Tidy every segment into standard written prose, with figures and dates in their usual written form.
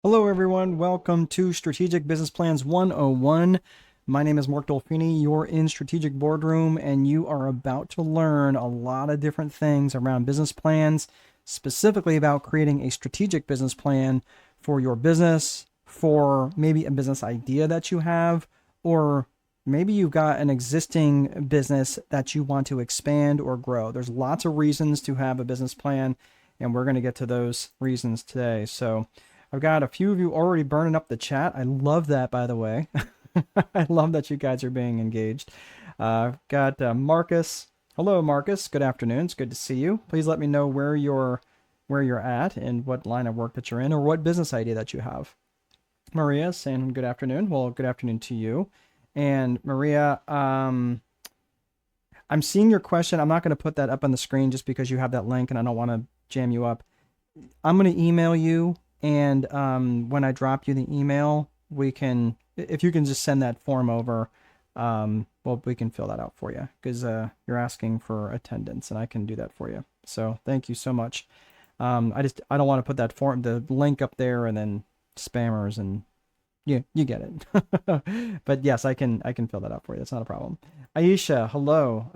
Hello, everyone. Welcome to Strategic Business Plans 101. My name is Mark Dolfini. You're in Strategic Boardroom, and you are about to learn a lot of different things around business plans, specifically about creating a strategic business plan for your business, for maybe a business idea that you have, or maybe you've got an existing business that you want to expand or grow. There's lots of reasons to have a business plan, and we're going to get to those reasons today. So, I've got a few of you already burning up the chat. I love that, by the way. I love that you guys are being engaged. Got Marcus. Hello, Marcus. Good afternoon. It's good to see you. Please let me know where you're at and what line of work that you're in or what business idea that you have. Maria saying good afternoon. Well, good afternoon to you. And Maria, I'm seeing your question. I'm not going to put that up on the screen just because you have that link and I don't want to jam you up. I'm going to email you, and when I drop you the email, if you can just send that form over, well, we can fill that out for you because you're asking for attendance, and I can do that for you. So thank you so much. I don't want to put the link up there, and then spammers and you get it. But yes, I can fill that out for you. That's not a problem. Aisha, hello.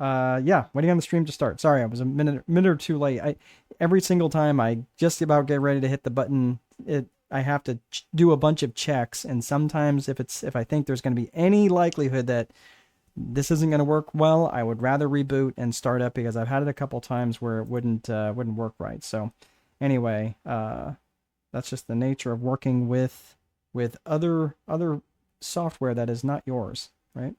Yeah, waiting on the stream to start. Sorry, I was a minute or two late. Every single time I just about get ready to hit the button, I have to do a bunch of checks, and sometimes if I think there's going to be any likelihood that this isn't going to work well, I would rather reboot and start up because I've had it a couple times where it wouldn't work right. So anyway, that's just the nature of working with other software that is not yours, right?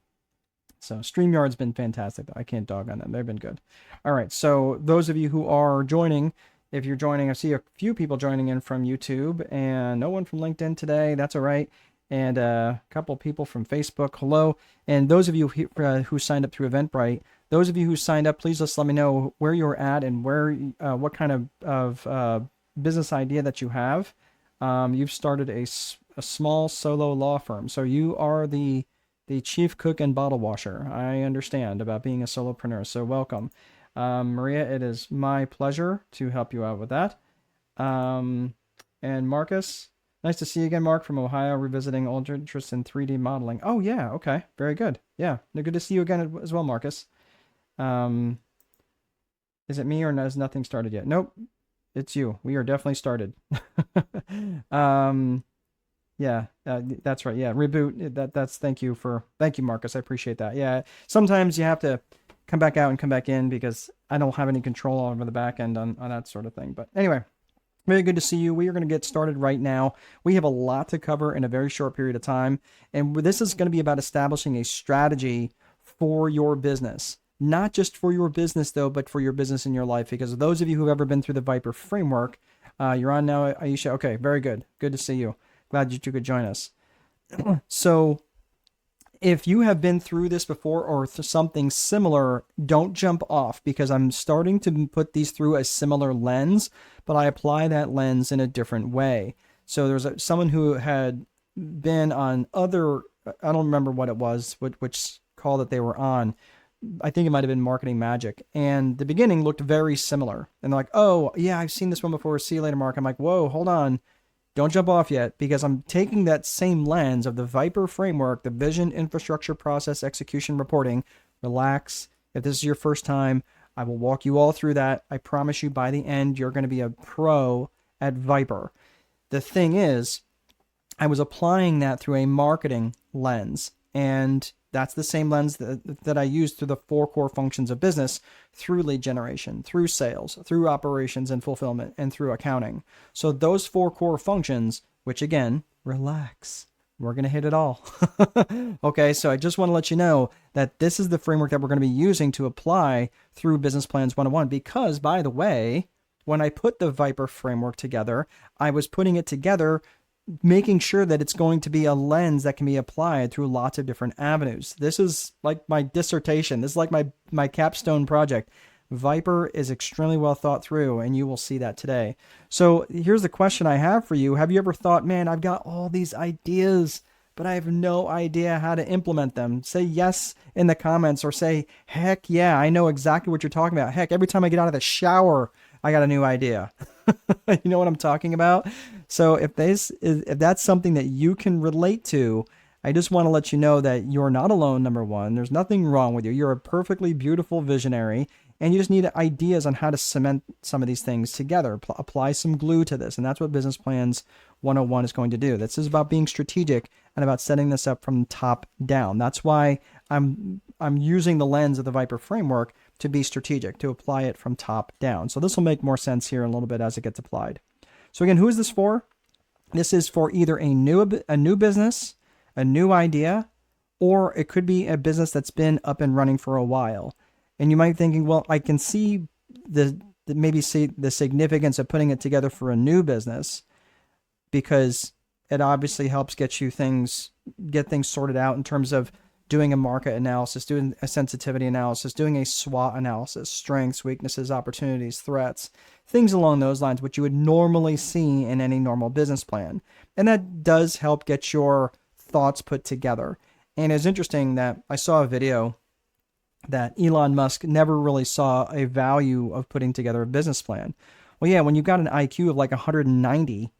So StreamYard's been fantastic. I can't dog on them. They've been good. All right. So those of you who are joining, if you're joining, I see a few people joining in from YouTube and no one from LinkedIn today. That's all right. And a couple people from Facebook. Hello. And those of you who signed up through Eventbrite, those of you who signed up, please just let me know where you're at and what kind of business idea that you have. You've started a small solo law firm. So you are the chief cook and bottle washer. I understand about being a solopreneur. So welcome. Maria, it is my pleasure to help you out with that. And Marcus, nice to see you again, Mark, from Ohio, revisiting old interests in 3D modeling. Oh, yeah. Okay. Very good. Yeah. Good to see you again as well, Marcus. Is it me or has nothing started yet? Nope. It's you. We are definitely started. Yeah, that's right. Yeah, reboot. Thank you, Marcus. I appreciate that. Yeah, sometimes you have to come back out and come back in because I don't have any control over the back end on that sort of thing. But anyway, very good to see you. We are going to get started right now. We have a lot to cover in a very short period of time. And this is going to be about establishing a strategy for your business. Not just for your business, though, but for your business in your life. Because those of you who've ever been through the Viper framework, you're on now, Aisha. Okay, very good. Good to see you. Glad you could join us. So if you have been through this before or something similar, don't jump off because I'm starting to put these through a similar lens, but I apply that lens in a different way. So there's someone who had been on other, I don't remember what it was, which call that they were on. I think it might have been Marketing Magic. And the beginning looked very similar. And they're like, oh, yeah, I've seen this one before. See you later, Mark. I'm like, whoa, hold on. Don't jump off yet because I'm taking that same lens of the Viper framework, the vision, infrastructure, process, execution, reporting. Relax. If this is your first time, I will walk you all through that. I promise you by the end, you're going to be a pro at Viper. The thing is, I was applying that through a marketing lens, and that's the same lens that I use through the 4 core functions of business, through lead generation, through sales, through operations and fulfillment, and through accounting. So those 4 core functions, which again, relax, we're going to hit it all. Okay, so I just want to let you know that this is the framework that we're going to be using to apply through Business Plans 101. Because, by the way, when I put the Viper framework together, I was putting it together making sure that it's going to be a lens that can be applied through lots of different avenues. This is like my dissertation. This is like my capstone project. Viper is extremely well thought through, and you will see that today. So here's the question I have for you. Have you ever thought, man, I've got all these ideas, but I have no idea how to implement them? Say yes in the comments or say, heck yeah, I know exactly what you're talking about. Heck, every time I get out of the shower, I got a new idea. You know what I'm talking about? So if that's something that you can relate to, I just want to let you know that you're not alone, number one. There's nothing wrong with you. You're a perfectly beautiful visionary, and you just need ideas on how to cement some of these things together. Apply some glue to this, and that's what Business Plans 101 is going to do. This is about being strategic and about setting this up from top down. That's why I'm using the lens of the Viper framework to be strategic, to apply it from top down. So this will make more sense here in a little bit as it gets applied. So again, who is this for? This is for either a new business, a new idea, or it could be a business that's been up and running for a while. And you might be thinking, well, I can see maybe see the significance of putting it together for a new business, because it obviously helps get things sorted out in terms of doing a market analysis, doing a sensitivity analysis, doing a SWOT analysis, strengths, weaknesses, opportunities, threats, things along those lines, which you would normally see in any normal business plan. And that does help get your thoughts put together. And it's interesting that I saw a video that Elon Musk never really saw a value of putting together a business plan. Well, yeah, when you've got an IQ of like 190,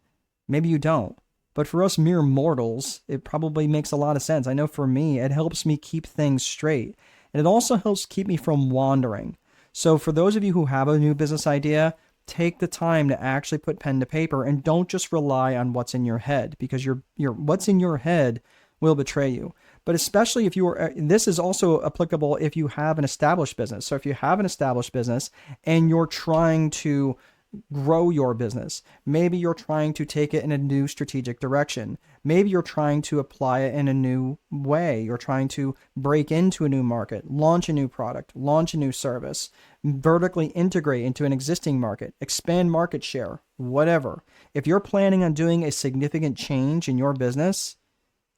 maybe you don't. But for us mere mortals, it probably makes a lot of sense. I know for me, it helps me keep things straight. And it also helps keep me from wandering. So for those of you who have a new business idea, take the time to actually put pen to paper and don't just rely on what's in your head, because your what's in your head will betray you. But especially if you are, this is also applicable if you have an established business. So if you have an established business and you're trying to grow your business, maybe you're trying to take it in a new strategic direction. Maybe you're trying to apply it in a new way. You're trying to break into a new market, launch a new product, launch a new service, vertically integrate into an existing market, expand market share, whatever. If you're planning on doing a significant change in your business,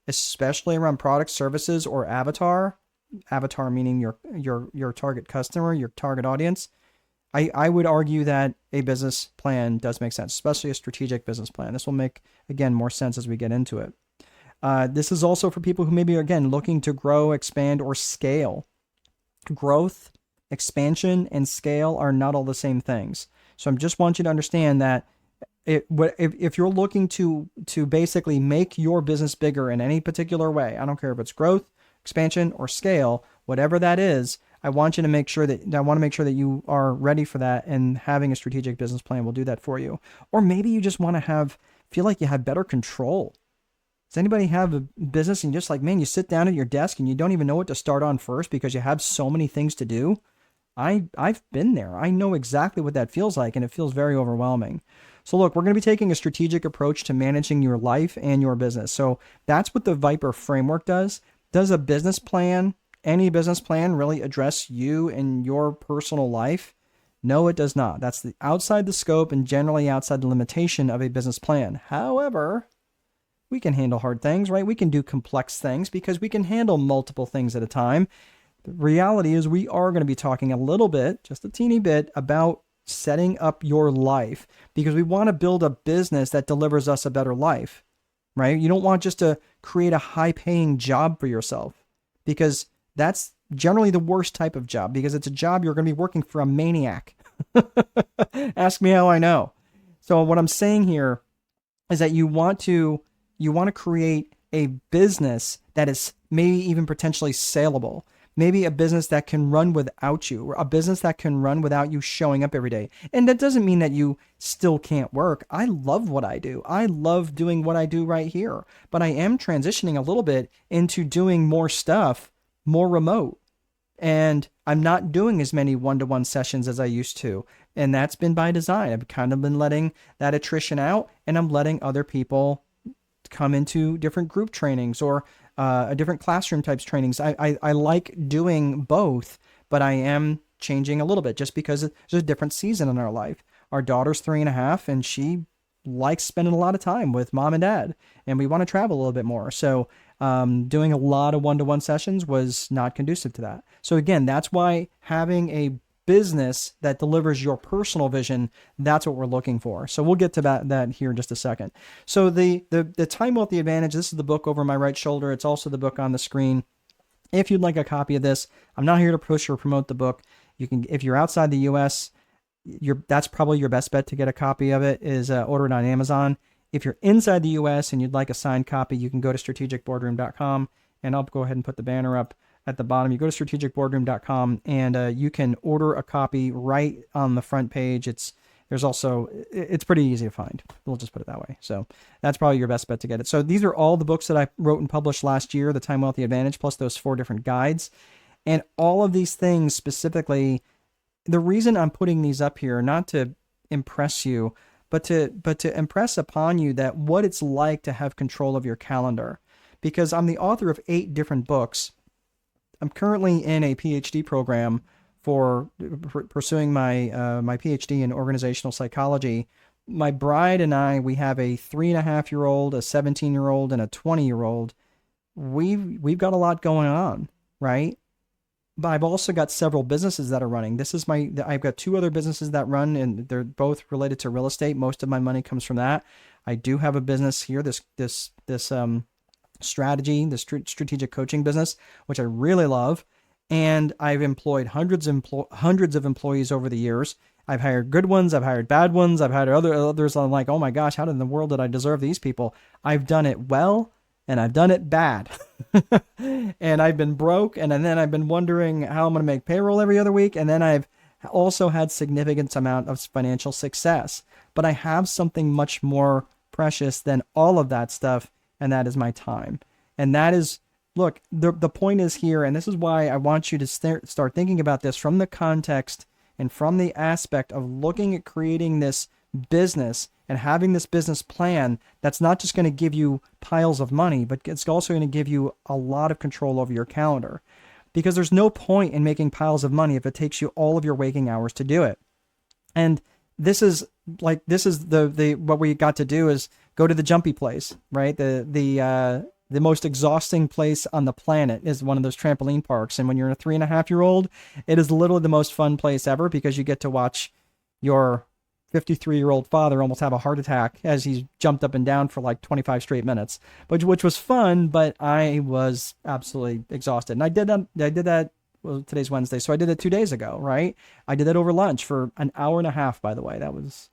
especially around products, services, or avatar meaning your target customer, your target audience, I would argue that a business plan does make sense, especially a strategic business plan. This will make, again, more sense as we get into it. This is also for people who maybe, again, looking to grow, expand, or scale. Growth, expansion, and scale are not all the same things. So I just want you to understand that if you're looking to basically make your business bigger in any particular way, I don't care if it's growth, expansion, or scale, whatever that is, I want to make sure that you are ready for that, and having a strategic business plan will do that for you. Or maybe you just want to feel like you have better control. Does anybody have a business and just like, man, you sit down at your desk and you don't even know what to start on first because you have so many things to do? I've been there. I know exactly what that feels like, and it feels very overwhelming. So look, we're going to be taking a strategic approach to managing your life and your business. So that's what the Viper framework does. Does a business plan, any business plan, really address you and your personal life? No, it does not. That's outside the scope and generally outside the limitation of a business plan. However, we can handle hard things, right? We can do complex things because we can handle multiple things at a time. The reality is we are going to be talking a little bit, just a teeny bit, about setting up your life, because we want to build a business that delivers us a better life, right? You don't want just to create a high-paying job for yourself, because that's generally the worst type of job, because it's a job you're going to be working for a maniac. Ask me how I know. So what I'm saying here is that you want to create a business that is maybe even potentially saleable. Maybe a business that can run without you, or a business that can run without you showing up every day. And that doesn't mean that you still can't work. I love what I do. I love doing what I do right here. But I am transitioning a little bit into doing more stuff, more remote. And I'm not doing as many one-to-one sessions as I used to. And that's been by design. I've kind of been letting that attrition out, and I'm letting other people come into different group trainings or different classroom types trainings. I like doing both, but I am changing a little bit just because there's a different season in our life. Our daughter's 3.5, and she likes spending a lot of time with mom and dad, and we want to travel a little bit more. So doing a lot of one-to-one sessions was not conducive to that. So again, that's why having a business that delivers your personal vision, that's what we're looking for. So we'll get to that here in just a second. So the Time Wealthy Advantage, this is the book over my right shoulder. It's also the book on the screen. If you'd like a copy of this, I'm not here to push or promote the book. You can, if you're outside the US, that's probably your best bet to get a copy of it is order it on Amazon. If you're inside the US and you'd like a signed copy, you can go to strategicboardroom.com, and I'll go ahead and put the banner up at the bottom. You go to strategicboardroom.com and you can order a copy right on the front page. It's pretty easy to find. We'll just put it that way. So that's probably your best bet to get it. So these are all the books that I wrote and published last year, the Time Wealthy Advantage, plus those 4 different guides. And all of these things specifically, the reason I'm putting these up here, not to impress you, but to impress upon you that what it's like to have control of your calendar. Because I'm the author of 8 different books. I'm currently in a PhD program for pursuing my PhD in organizational psychology. My bride and I, we have a 3.5-year-old, a 17-year-old, and a 20-year-old. We've got a lot going on, right? But I've also got several businesses that are running. I've got 2 other businesses that run, and they're both related to real estate. Most of my money comes from that. I do have a business here, this strategic coaching business, which I really love. And I've employed hundreds of employees over the years. I've hired good ones. I've hired bad ones. I've hired others. I'm like, oh my gosh, how in the world did I deserve these people? I've done it well, and I've done it bad. And I've been broke, and then I've been wondering how I'm going to make payroll every other week. And then I've also had significant amount of financial success. But I have something much more precious than all of that stuff, and that is my time. And that is, look, the point is here, and this is why I want you to start thinking about this from the context and from the aspect of looking at creating this business and having this business plan that's not just going to give you piles of money, but it's also going to give you a lot of control over your calendar. Because there's no point in making piles of money if it takes you all of your waking hours to do it. And this is the what we got to do is go to the jumpy place, right? The most exhausting place on the planet is one of those trampoline parks. And when you're a 3.5-year-old, it is literally the most fun place ever, because you get to watch your 53-year-old father almost have a heart attack as he jumped up and down for like 25 straight minutes, which was fun, but I was absolutely exhausted. And I did that. Well, today's Wednesday, so I did it 2 days ago, right? I did it over lunch for an hour and a half, by the way. That was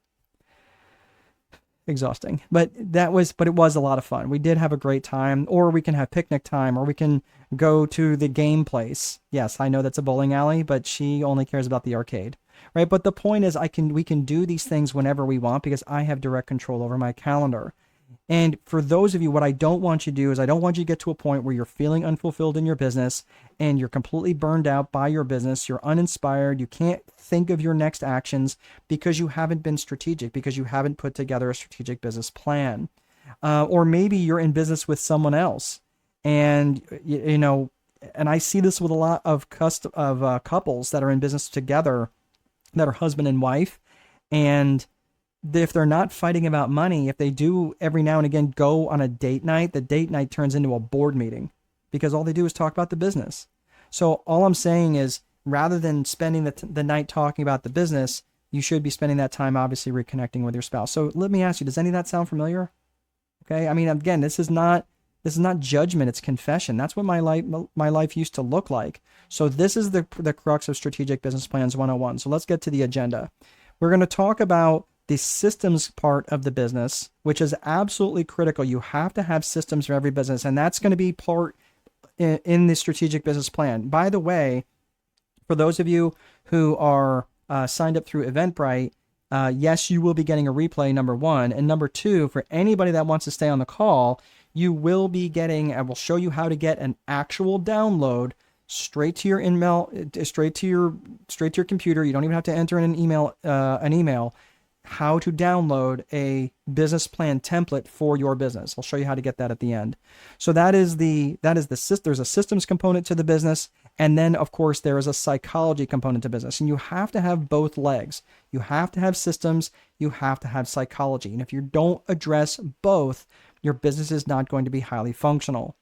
exhausting, but it was a lot of fun. We did have a great time, or we can have picnic time, or we can go to the game place. Yes, I know that's a bowling alley, but she only cares about the arcade, right? But the point is, we can do these things whenever we want, because I have direct control over my calendar. And for those of you, what I don't want you to do is I don't want you to get to a point where you're feeling unfulfilled in your business and you're completely burned out by your business. You're uninspired. You can't think of your next actions because you haven't been strategic, because you haven't put together a strategic business plan. Or maybe you're in business with someone else, and and I see this with a lot of couples that are in business together, that are husband and wife, and if they're not fighting about money, if they do every now and again go on a date night, the date night turns into a board meeting, because all they do is talk about the business. So all I'm saying is, rather than spending the night talking about the business, you should be spending that time obviously reconnecting with your spouse. So let me ask you, does any of that sound familiar? Okay. I mean, again, this is not judgment, it's confession. That's what my life used to look like. So this is the crux of Strategic Business Plans 101. So let's get to the agenda. We're going to talk about the systems part of the business, which is absolutely critical. You have to have systems for every business, and that's going to be part in the strategic business plan. By the way, for those of you who are signed up through Eventbrite, yes, you will be getting a replay, number one. And number two, for anybody that wants to stay on the call, you will be getting, I will show you how to get an actual download straight to your email, straight to your computer. You don't even have to enter in an email, how to download a business plan template for your business. I'll show you how to get that at the end. So there's a systems component to the business. And then of course there is a psychology component to business, and you have to have both legs. You have to have systems, you have to have psychology. And if you don't address both, your business is not going to be highly functional.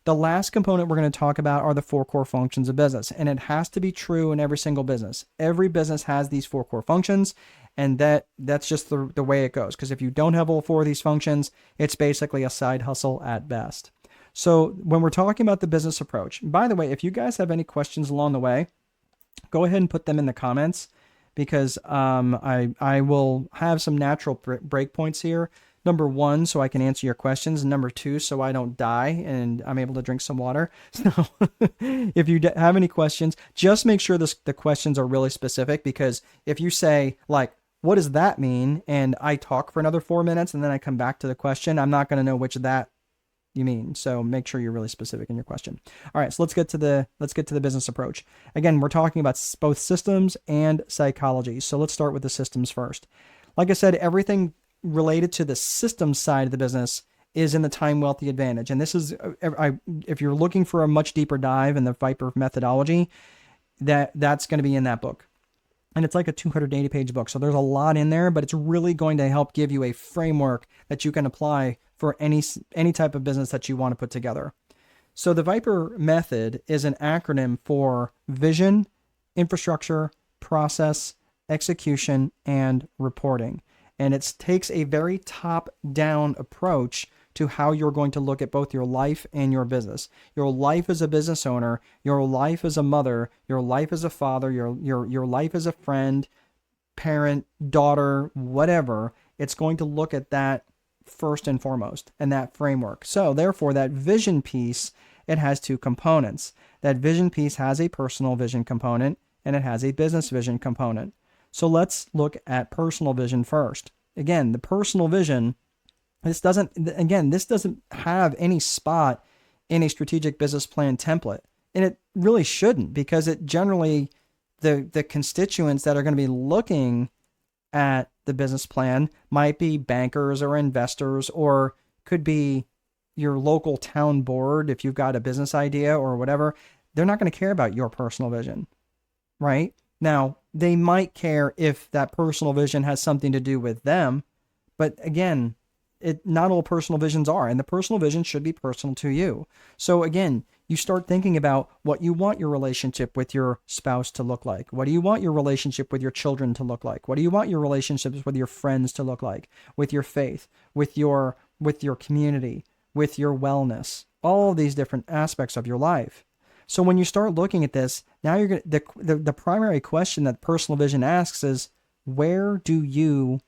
The last component we're going to talk about are the 4 core functions of business, and it has to be true in every single business. Every business has these 4 core functions, and that's just the way it goes. Because if you don't have all 4 of these functions, it's basically a side hustle at best. So when we're talking about the business approach, by the way, if you guys have any questions along the way, go ahead and put them in the comments, because I will have some natural breakpoints here. Number one, so I can answer your questions. And number two, so I don't die and I'm able to drink some water. So if you have any questions, just make sure the questions are really specific, because if you say like, what does that mean? And I talk for another 4 minutes and then I come back to the question, I'm not going to know which that you mean. So make sure you're really specific in your question. All right, so let's get to the business approach. Again, we're talking about both systems and psychology. So let's start with the systems first. Like I said, everything related to the systems side of the business is in the time wealthy advantage. And this is, if you're looking for a much deeper dive in the Viper methodology, that's going to be in that book. And it's like a 280 page book. So there's a lot in there, but it's really going to help give you a framework that you can apply for any type of business that you want to put together. So the Viper method is an acronym for vision, infrastructure, process, execution, and reporting. And it takes a very top-down approach to how you're going to look at both your life and your business. Your life as a business owner, your life as a mother, your life as a father, your life as a friend, parent, daughter, whatever. It's going to look at that first and foremost, and that framework. So therefore, that vision piece, it has two components. That vision piece has a personal vision component, and it has a business vision component. So let's look at personal vision first. Again, the personal vision, this doesn't have any spot in a strategic business plan template. And it really shouldn't, because it generally, the constituents that are going to be looking at the business plan might be bankers or investors, or could be your local town board if you've got a business idea or whatever. They're not going to care about your personal vision, right? Now, they might care if that personal vision has something to do with them, but again, not all personal visions are, and the personal vision should be personal to you. So again, you start thinking about what you want your relationship with your spouse to look like. What do you want your relationship with your children to look like? What do you want your relationships with your friends to look like? With your faith, with your community, with your wellness, all of these different aspects of your life. So when you start looking at this, now you're going the primary question that personal vision asks is, where do you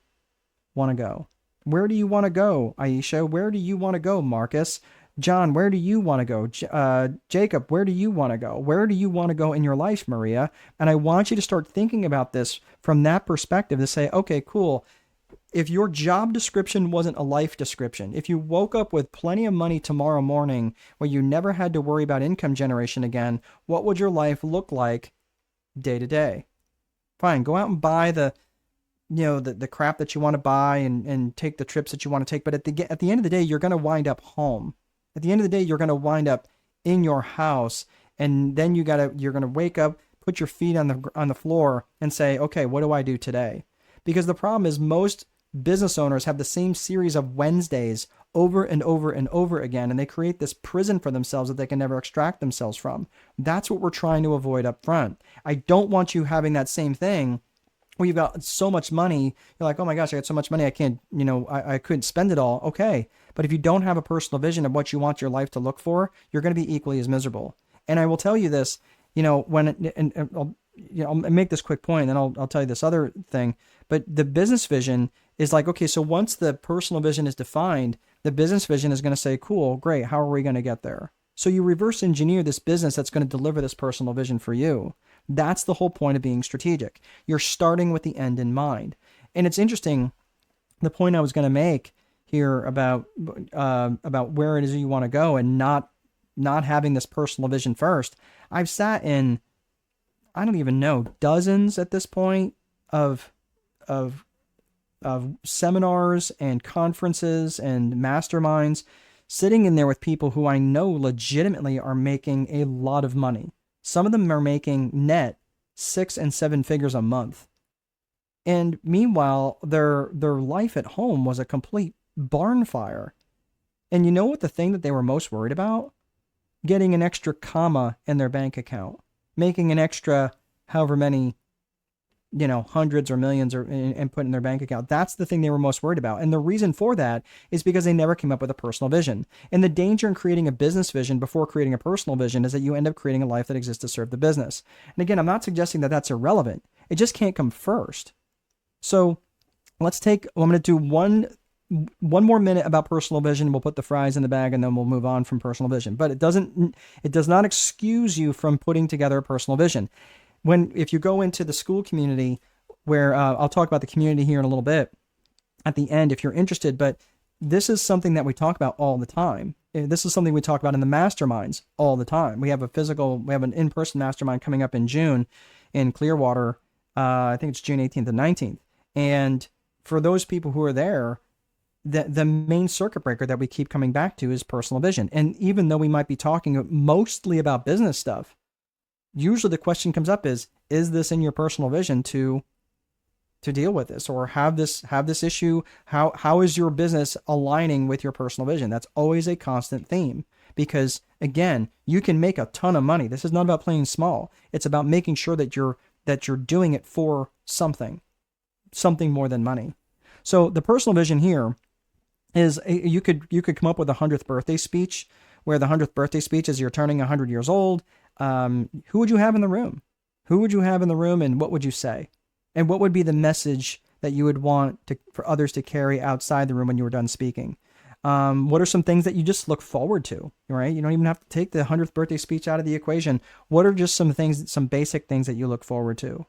want to go? Where do you want to go, Aisha? Where do you want to go, Marcus? John, where do you want to go? Jacob, where do you want to go? Where do you want to go in your life, Maria? And I want you to start thinking about this from that perspective, to say, okay, cool. If your job description wasn't a life description, if you woke up with plenty of money tomorrow morning where you never had to worry about income generation again, what would your life look like day to day? Fine, go out and buy the crap that you want to buy and take the trips that you want to take. But at the end of the day, you're going to wind up home. At the end of the day, you're going to wind up in your house. And then you're going to wake up, put your feet on the floor and say, okay, what do I do today? Because the problem is most business owners have the same series of Wednesdays over and over and over again, and they create this prison for themselves that they can never extract themselves from. That's what we're trying to avoid up front. I don't want you having that same thing where you've got so much money, you're like, oh my gosh, I got so much money, I can't, I couldn't spend it all. Okay. But if you don't have a personal vision of what you want your life to look for, you're going to be equally as miserable. And I will tell you this, I'll make this quick point, and then I'll tell you this other thing. But the business vision is like, okay, so once the personal vision is defined, the business vision is going to say, cool, great, how are we going to get there? So you reverse engineer this business that's going to deliver this personal vision for you. That's the whole point of being strategic. You're starting with the end in mind. And it's interesting, the point I was going to make here about where it is you want to go and not having this personal vision first. I've sat in, I don't even know, dozens at this point of seminars and conferences and masterminds, sitting in there with people who I know legitimately are making a lot of money. Some of them are making net 6 and 7 figures a month. And meanwhile, their life at home was a complete barn fire. And you know what the thing that they were most worried about? Getting an extra comma in their bank account, making an extra however many, hundreds or millions and put in their bank account. That's the thing they were most worried about. And the reason for that is because they never came up with a personal vision. And the danger in creating a business vision before creating a personal vision is that you end up creating a life that exists to serve the business. And again, I'm not suggesting that that's irrelevant. It just can't come first. So I'm going to do one more minute about personal vision. We'll put the fries in the bag and then we'll move on from personal vision. But it does not excuse you from putting together a personal vision. If you go into the school community, where I'll talk about the community here in a little bit at the end if you're interested, but this is something that we talk about all the time. This is something we talk about in the masterminds all the time. We have an in-person mastermind coming up in June in Clearwater. I think it's June 18th and 19th. And for those people who are there, the main circuit breaker that we keep coming back to is personal vision. And even though we might be talking mostly about business stuff, usually the question comes up is this in your personal vision to deal with this or have this issue? How is your business aligning with your personal vision? That's always a constant theme, because again, you can make a ton of money. This is not about playing small. It's about making sure that you're doing it for something more than money. So the personal vision here is you could come up with a 100th birthday speech, where the 100th birthday speech is you're turning 100 years old. Who would you have in the room? Who would you have in the room, and what would you say? And what would be the message that you would want for others to carry outside the room when you were done speaking? What are some things that you just look forward to, right? You don't even have to take the 100th birthday speech out of the equation. What are just some basic things that you look forward to?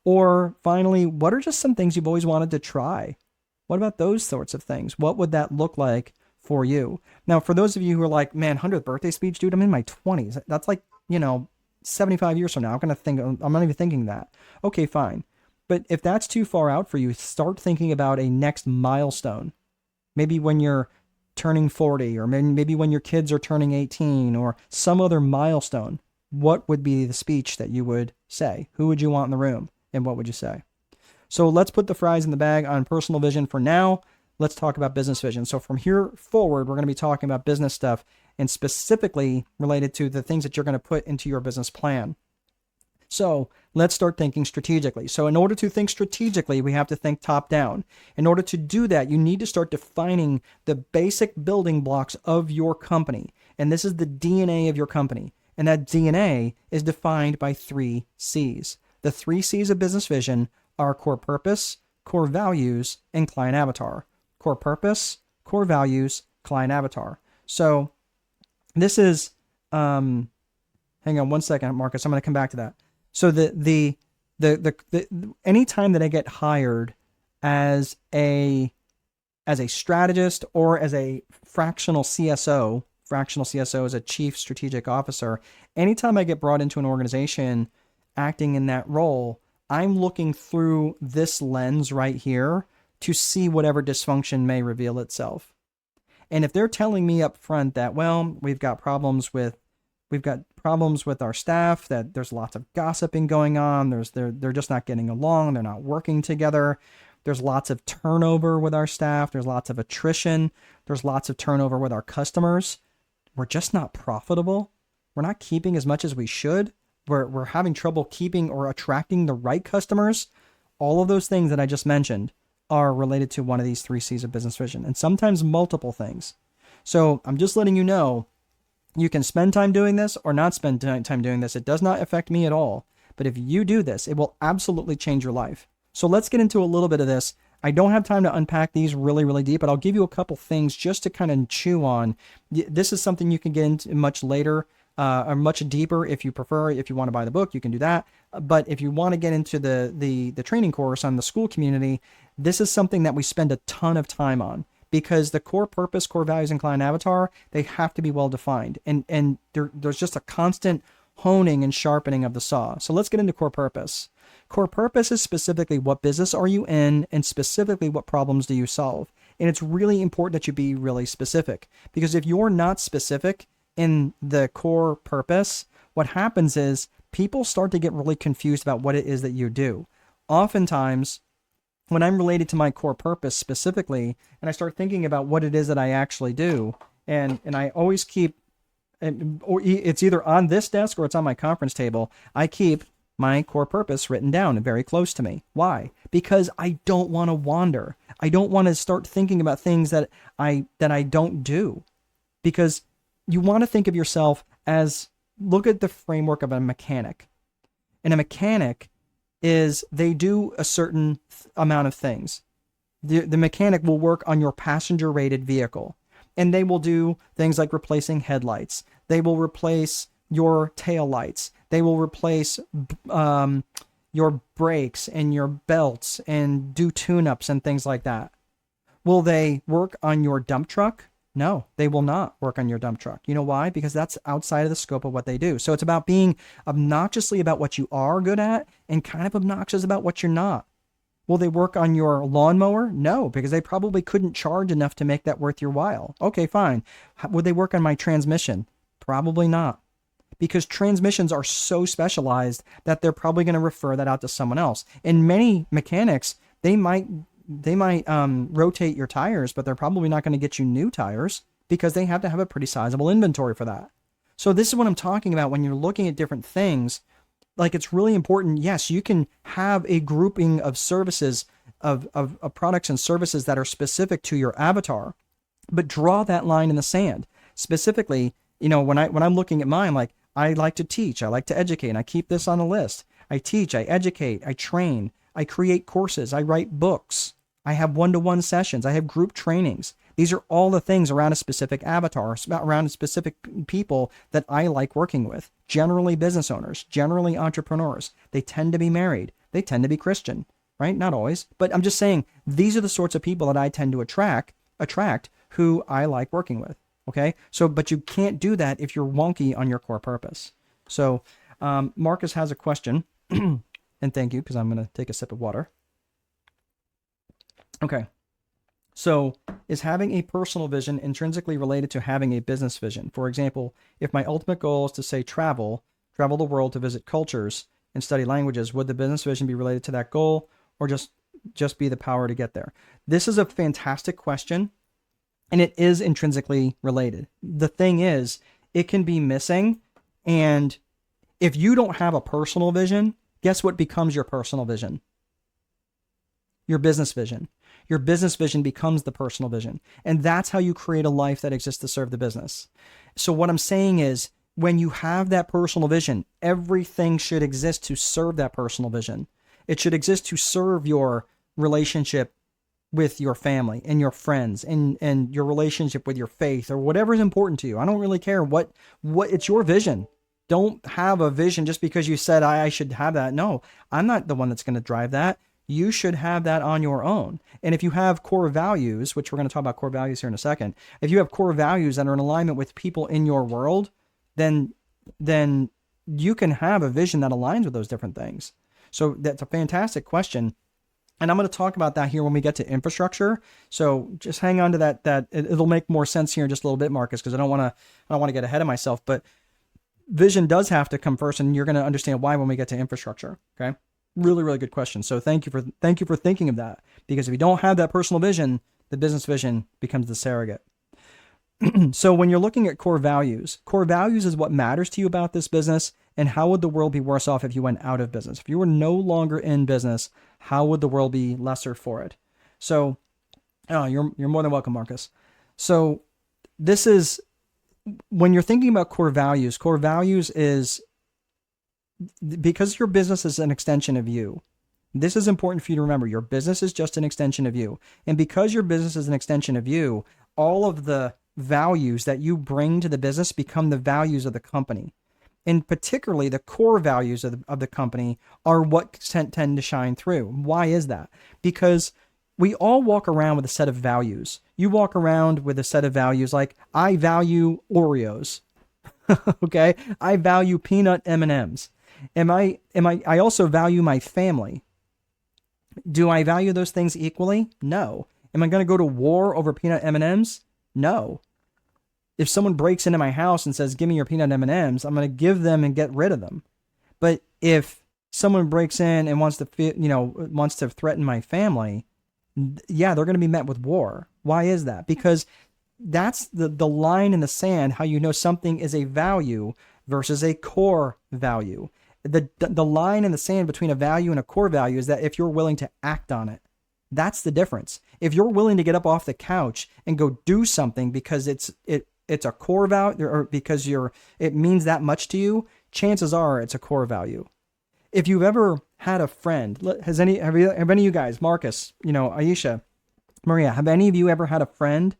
Or finally, what are just some things you've always wanted to try? What about those sorts of things? What would that look like for you? Now, for those of you who are like, man, 100th birthday speech, dude, I'm in my 20s. That's like, 75 years from now. I'm not even thinking that. Okay, fine. But if that's too far out for you, start thinking about a next milestone. Maybe when you're turning 40, or maybe when your kids are turning 18, or some other milestone. What would be the speech that you would say? Who would you want in the room? And what would you say? So let's put the fries in the bag on personal vision for now. Let's talk about business vision. So from here forward, we're going to be talking about business stuff, and specifically related to the things that you're going to put into your business plan. So let's start thinking strategically. So in order to think strategically, we have to think top down. In order to do that, you need to start defining the basic building blocks of your company. And this is the DNA of your company. And that DNA is defined by 3 C's. The 3 C's of business vision are core purpose, core values, and client avatar. Core purpose, core values, client avatar. So this is, hang on one second, Marcus. I'm going to come back to that. So the any time that I get hired as a strategist or as a fractional CSO is a chief strategic officer. Anytime I get brought into an organization acting in that role, I'm looking through this lens right here to see whatever dysfunction may reveal itself. And if they're telling me up front that, well, we've got problems with our staff, that there's lots of gossiping going on, they're just not getting along, they're not working together, there's lots of turnover with our staff, there's lots of attrition, there's lots of turnover with our customers, we're just not profitable, we're not keeping as much as we should, we're having trouble keeping or attracting the right customers. All of those things that I just mentioned are related to one of these 3 C's of business vision, and sometimes multiple things. So I'm just letting you know, you can spend time doing this or not spend time doing this. It does not affect me at all. But if you do this, it will absolutely change your life. So let's get into a little bit of this. I don't have time to unpack these really, really deep, but I'll give you a couple things just to kind of chew on. This is something you can get into much later or much deeper if you prefer. If you want to buy the book, you can do that. But if you want to get into the training course on the school community, this is something that we spend a ton of time on. Because the core purpose, core values, and client avatar, they have to be well defined. And there's just a constant honing and sharpening of the saw. So let's get into core purpose. Core purpose is specifically what business are you in, and specifically what problems do you solve. And it's really important that you be really specific. Because if you're not specific in the core purpose, what happens is people start to get really confused about what it is that you do. Oftentimes, when I'm related to my core purpose specifically, and I start thinking about what it is that I actually do, and I always keep, or it's either on this desk or it's on my conference table, I keep my core purpose written down and very close to me. Why? Because I don't want to wander. I don't want to start thinking about things that I don't do. Because you want to think of yourself as, look at the framework of a mechanic. And a mechanic is they do a certain amount of things. The mechanic will work on your passenger rated vehicle, and they will do things like replacing headlights. They will replace your tail lights. They will replace your brakes and your belts and do tune-ups and things like that. Will they work on your dump truck? No, they will not work on your dump truck. You know why? Because that's outside of the scope of what they do. So it's about being obnoxiously about what you are good at and kind of obnoxious about what you're not. Will they work on your lawnmower? No, because they probably couldn't charge enough to make that worth your while. Okay, fine. Would they work on my transmission? Probably not. Because transmissions are so specialized that they're probably going to refer that out to someone else. And many mechanics, they might rotate your tires, but they're probably not going to get you new tires because they have to have a pretty sizable inventory for that. So this is what I'm talking about when you're looking at different things. Like, it's really important. Yes, you can have a grouping of services, of products and services that are specific to your avatar, but draw that line in the sand. Specifically, when I'm looking at mine, like, I like to teach, I like to educate, and I keep this on a list. I teach, I educate, I train, I create courses, I write books, I have one-to-one sessions, I have group trainings. These are all the things around a specific avatar, around specific people that I like working with. Generally business owners, generally entrepreneurs. They tend to be married. They tend to be Christian, right? Not always, but I'm just saying these are the sorts of people that I tend to attract who I like working with. Okay. So, but you can't do that if you're wonky on your core purpose. So, Marcus has a question and thank you, because I'm going to take a sip of water. Okay. So, is having a personal vision intrinsically related to having a business vision? For example, if my ultimate goal is to say travel the world to visit cultures and study languages, would the business vision be related to that goal, or just be the power to get there? This is a fantastic question, and it is intrinsically related. The thing is, it can be missing, and if you don't have a personal vision, guess what becomes your personal vision? Your business vision. Your business vision becomes the personal vision. And that's how you create a life that exists to serve the business. So what I'm saying is, when you have that personal vision, everything should exist to serve that personal vision. It should exist to serve your relationship with your family and your friends and your relationship with your faith, or whatever is important to you. I don't really care what it's your vision. Don't have a vision just because you said I should have that. No, I'm not the one that's going to drive that. You should have that on your own. And if you have core values, which we're going to talk about core values here in a second, if you have core values that are in alignment with people in your world, then you can have a vision that aligns with those different things. So that's a fantastic question. And I'm going to talk about that here when we get to infrastructure. So just hang on to that. It'll make more sense here in just a little bit, Marcus, because I don't want to get ahead of myself. But vision does have to come first, and you're going to understand why when we get to infrastructure. Okay. Really, really good question. So thank you for thinking of that, because if you don't have that personal vision, the business vision becomes the surrogate. So when you're looking at core values is what matters to you about this business, and how would the world be worse off if you went out of business? If you were no longer in business, how would the world be lesser for it? So, you're more than welcome, Marcus. So this is, when you're thinking about core values is, because your business is an extension of you. This is important for you to remember. Your business is just an extension of you. And because your business is an extension of you, all of the values that you bring to the business become the values of the company. And particularly the core values of the company are what tend to shine through. Why is that? Because we all walk around with a set of values. You walk around with a set of values like, I value Oreos. Okay? I value peanut M&Ms. I also value my family. Do I value those things equally? No. Am I going to go to war over peanut M&Ms? No. If someone breaks into my house and says, give me your peanut M&Ms, I'm going to give them and get rid of them. But if someone breaks in and wants to threaten my family, yeah, they're going to be met with war. Why is that? Because that's the line in the sand, how you know something is a value versus a core value. The line in the sand between a value and a core value is that if you're willing to act on it. That's the difference. If you're willing to get up off the couch and go do something because it's a core value, or because it means that much to you, chances are it's a core value. If you've ever had a friend? Have any of you guys, Marcus, Aisha, Maria, have any of you ever had a friend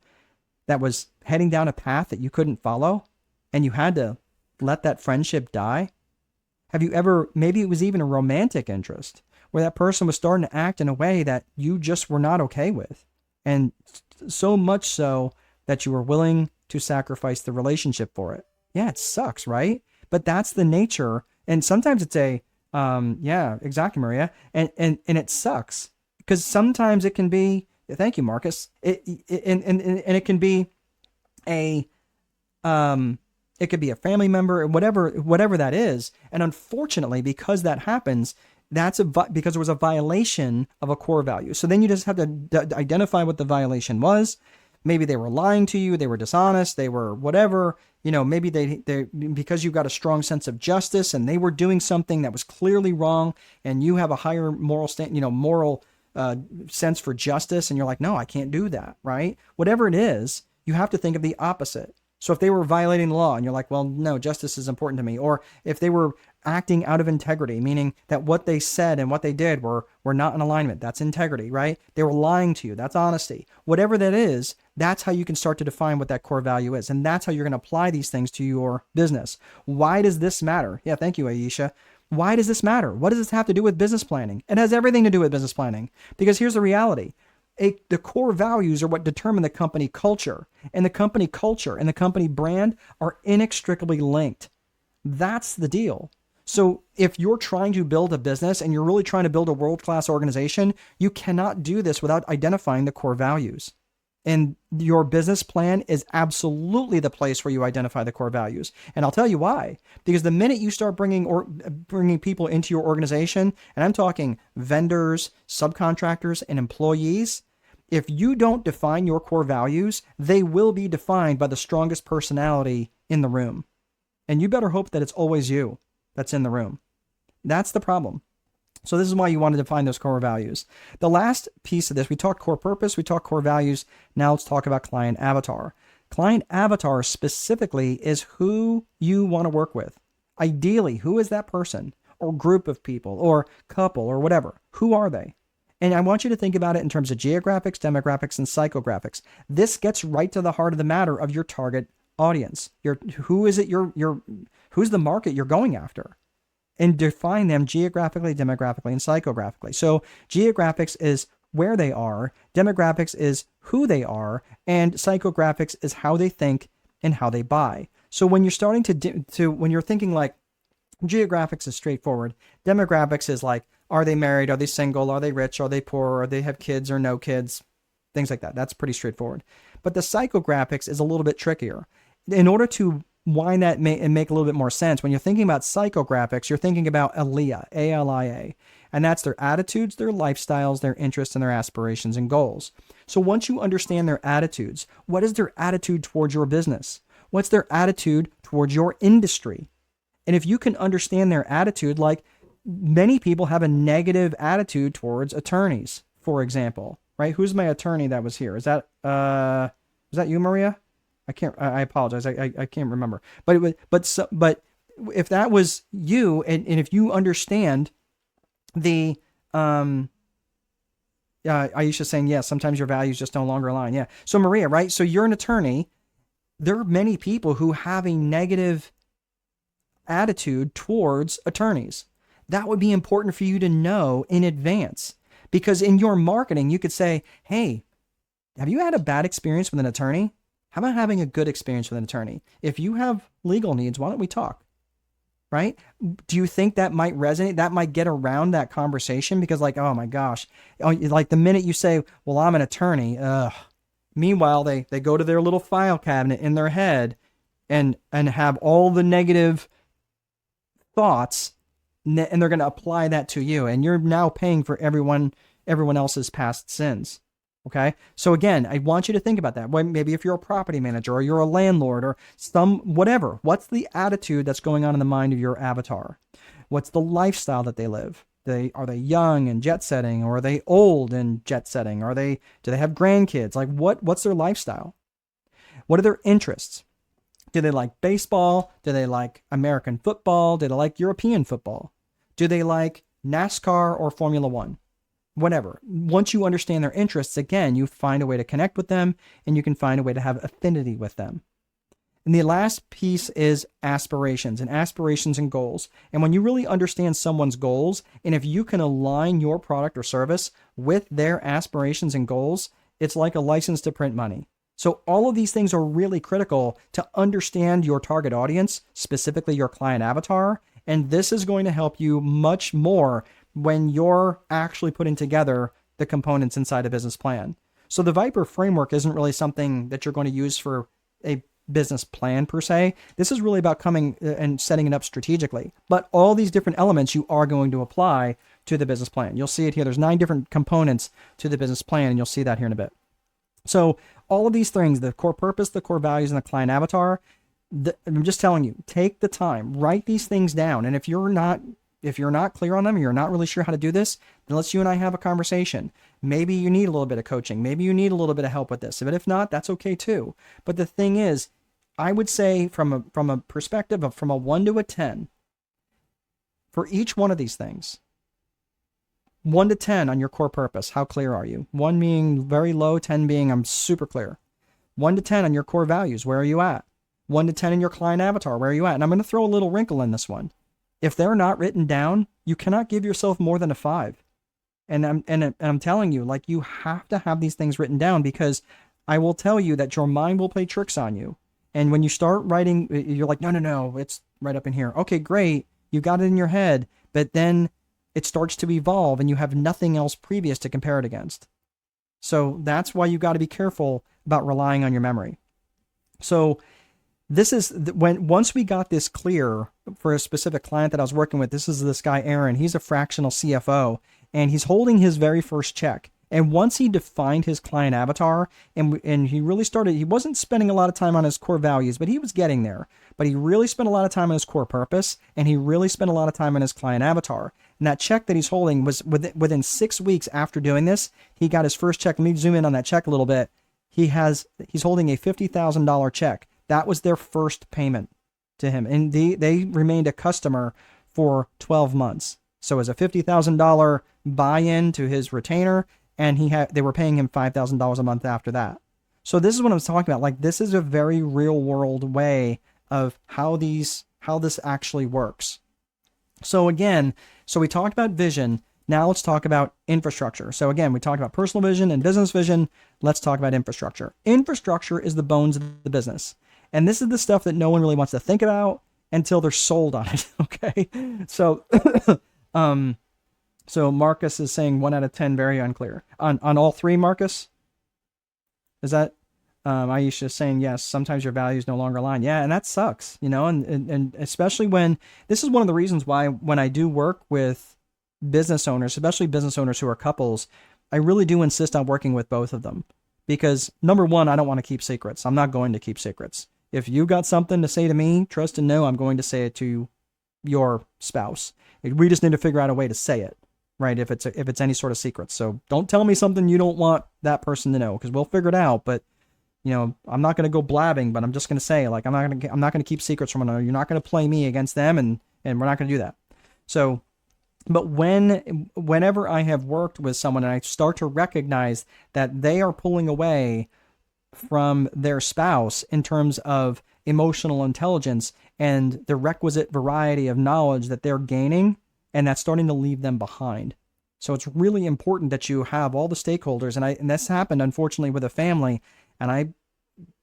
that was heading down a path that you couldn't follow and you had to let that friendship die? Have you ever, maybe it was even a romantic interest where that person was starting to act in a way that you just were not okay with? And so much so that you were willing to sacrifice the relationship for it. Yeah, it sucks, right? But that's the nature. And sometimes it's yeah, exactly, Maria. And it sucks because sometimes it can be, thank you, Marcus. And it can be a, it could be a family member or whatever that is. And unfortunately, because that happens, because there was a violation of a core value. So then you just have to identify what the violation was. Maybe they were lying to you, they were dishonest, they were whatever, maybe they because you've got a strong sense of justice and they were doing something that was clearly wrong and you have a higher moral sense for justice and you're like, no, I can't do that, right? Whatever it is, you have to think of the opposite. So if they were violating the law and you're like, well, no, justice is important to me. Or if they were acting out of integrity, meaning that what they said and what they did were not in alignment. That's integrity, right? They were lying to you. That's honesty. Whatever that is, that's how you can start to define what that core value is. And that's how you're going to apply these things to your business. Why does this matter? Yeah, thank you, Aisha. Why does this matter? What does this have to do with business planning? It has everything to do with business planning because here's the reality. The core values are what determine the company culture, and the company culture and the company brand are inextricably linked. That's the deal. So if you're trying to build a business and you're really trying to build a world-class organization, you cannot do this without identifying the core values. And your business plan is absolutely the place where you identify the core values. And I'll tell you why. Because the minute you start bringing people into your organization, and I'm talking vendors, subcontractors, and employees, if you don't define your core values, they will be defined by the strongest personality in the room. And you better hope that it's always you that's in the room. That's the problem. So this is why you want to define those core values. The last piece of this, we talked core purpose, we talked core values. Now let's talk about client avatar. Client avatar specifically is who you want to work with. Ideally, who is that person or group of people or couple or whatever? Who are they? And I want you to think about it in terms of geographics, demographics, and psychographics. This gets right to the heart of the matter of your target audience. Who's the market you're going after? And define them geographically, demographically, and psychographically. So geographics is where they are, demographics is who they are, and psychographics is how they think and how they buy. So when you're starting when you're thinking like geographics is straightforward, demographics is like, are they married? Are they single? Are they rich? Are they poor? Are they have kids or no kids? Things like that. That's pretty straightforward. But the psychographics is a little bit trickier. In order to wind that and make a little bit more sense, when you're thinking about psychographics, you're thinking about ALIA, A-L-I-A. And that's their attitudes, their lifestyles, their interests, and their aspirations and goals. So once you understand their attitudes, what is their attitude towards your business? What's their attitude towards your industry? And if you can understand their attitude, like many people have a negative attitude towards attorneys, for example, right? Who's my attorney that was here? Is that you, Maria? I apologize. I can't remember. But if that was you, and if you understand the Aisha saying, yes, sometimes your values just no longer align. Yeah. So Maria, right? So you're an attorney. There are many people who have a negative attitude towards attorneys. That would be important for you to know in advance, because in your marketing, you could say, hey, have you had a bad experience with an attorney? How about having a good experience with an attorney? If you have legal needs, why don't we talk? Right? Do you think that might resonate? That might get around that conversation because like, oh my gosh, like the minute you say, well, I'm an attorney, meanwhile, they go to their little file cabinet in their head and have all the negative thoughts, and they're going to apply that to you. And you're now paying for everyone else's past sins. Okay. So again, I want you to think about that. Maybe if you're a property manager or you're a landlord or whatever, what's the attitude that's going on in the mind of your avatar? What's the lifestyle that they live? Are they young and jet setting, or are they old and jet setting? Do they have grandkids? Like what's their lifestyle? What are their interests? Do they like baseball? Do they like American football? Do they like European football? Do they like NASCAR or Formula One, whatever. Once you understand their interests, again, you find a way to connect with them and you can find a way to have affinity with them. And the last piece is aspirations and goals. And when you really understand someone's goals, and if you can align your product or service with their aspirations and goals, it's like a license to print money. So all of these things are really critical to understand your target audience, specifically your client avatar. And this is going to help you much more when you're actually putting together the components inside a business plan. So the Viper framework isn't really something that you're going to use for a business plan per se. This is really about coming and setting it up strategically. But all these different elements you are going to apply to the business plan. You'll see it here. There's 9 different components to the business plan, and you'll see that here in a bit. So all of these things, the core purpose, the core values, and the client avatar, I'm just telling you, take the time, write these things down. And if you're not clear on them, you're not really sure how to do this, then let's you and I have a conversation. Maybe you need a little bit of coaching. Maybe you need a little bit of help with this. But if not, that's okay too. But the thing is, I would say from a perspective of from a 1 to a 10, for each one of these things, 1 to 10 on your core purpose, how clear are you? 1 being very low, 10 being I'm super clear. 1 to 10 on your core values, where are you at? 1 to 10 in your client avatar, where are you at? And I'm going to throw a little wrinkle in this one. If they're not written down, you cannot give yourself more than a 5. And I'm telling you, like, you have to have these things written down, because I will tell you that your mind will play tricks on you. And when you start writing, you're like, no, it's right up in here. Okay, great. You got it in your head, but then it starts to evolve and you have nothing else previous to compare it against. So that's why you got to be careful about relying on your memory. So this is once we got this clear for a specific client that I was working with, this guy, Aaron, he's a fractional CFO, and he's holding his very first check. And once he defined his client avatar and he really started, he wasn't spending a lot of time on his core values, but he was getting there. But he really spent a lot of time on his core purpose, and he really spent a lot of time on his client avatar. And that check that he's holding was within 6 weeks after doing this, he got his first check. Let me zoom in on that check a little bit. He's holding a $50,000 check. That was their first payment to him. And they remained a customer for 12 months. So it was a $50,000 buy-in to his retainer, and they were paying him $5,000 a month after that. So this is what I'm talking about. Like, this is a very real world way of how this actually works. So again, we talked about vision. Now let's talk about infrastructure. So again, we talked about personal vision and business vision. Let's talk about infrastructure. Infrastructure is the bones of the business. And this is the stuff that no one really wants to think about until they're sold on it. Okay. So, so Marcus is saying 1 out of 10, very unclear. On all 3, Marcus? Is that Aisha is saying, yes, sometimes your values no longer align. Yeah, and that sucks, and especially when, this is one of the reasons why when I do work with business owners, especially business owners who are couples, I really do insist on working with both of them. Because number one, I don't want to keep secrets. I'm not going to keep secrets. If you got something to say to me, trust and know I'm going to say it to your spouse. We just need to figure out a way to say it. Right, if it's any sort of secret. So don't tell me something you don't want that person to know, because we'll figure it out. But I'm not going to go blabbing, but I'm just going to say, like, I'm not going to keep secrets from another. You're not going to play me against them, and we're not going to do that. So, but whenever I have worked with someone and I start to recognize that they are pulling away from their spouse in terms of emotional intelligence and the requisite variety of knowledge that they're gaining, and that's starting to leave them behind. So it's really important that you have all the stakeholders. And this happened, unfortunately, with a family. And I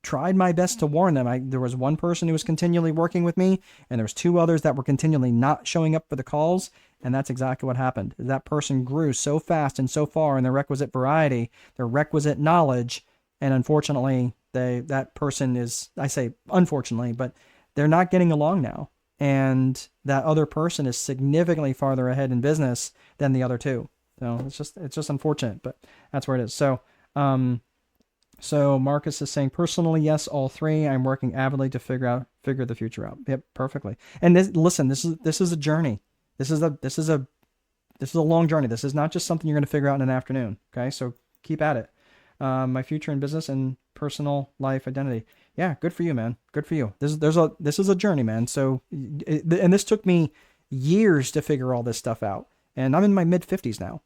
tried my best to warn them. There was one person who was continually working with me, and there was 2 others that were continually not showing up for the calls. And that's exactly what happened. That person grew so fast and so far in their requisite variety, their requisite knowledge. And unfortunately, that person is, I say unfortunately, but they're not getting along now. And that other person is significantly farther ahead in business than the other 2. So it's just unfortunate, but that's where it is. So, so Marcus is saying, personally, yes, all 3. I'm working avidly to figure the future out. Yep, perfectly. And this is a journey. This is a long journey. This is not just something you're going to figure out in an afternoon. Okay, so keep at it. My future in business and personal life identity. Yeah, good for you, man. Good for you. This is a journey, man. So, and this took me years to figure all this stuff out. and I'm in my mid 50s now.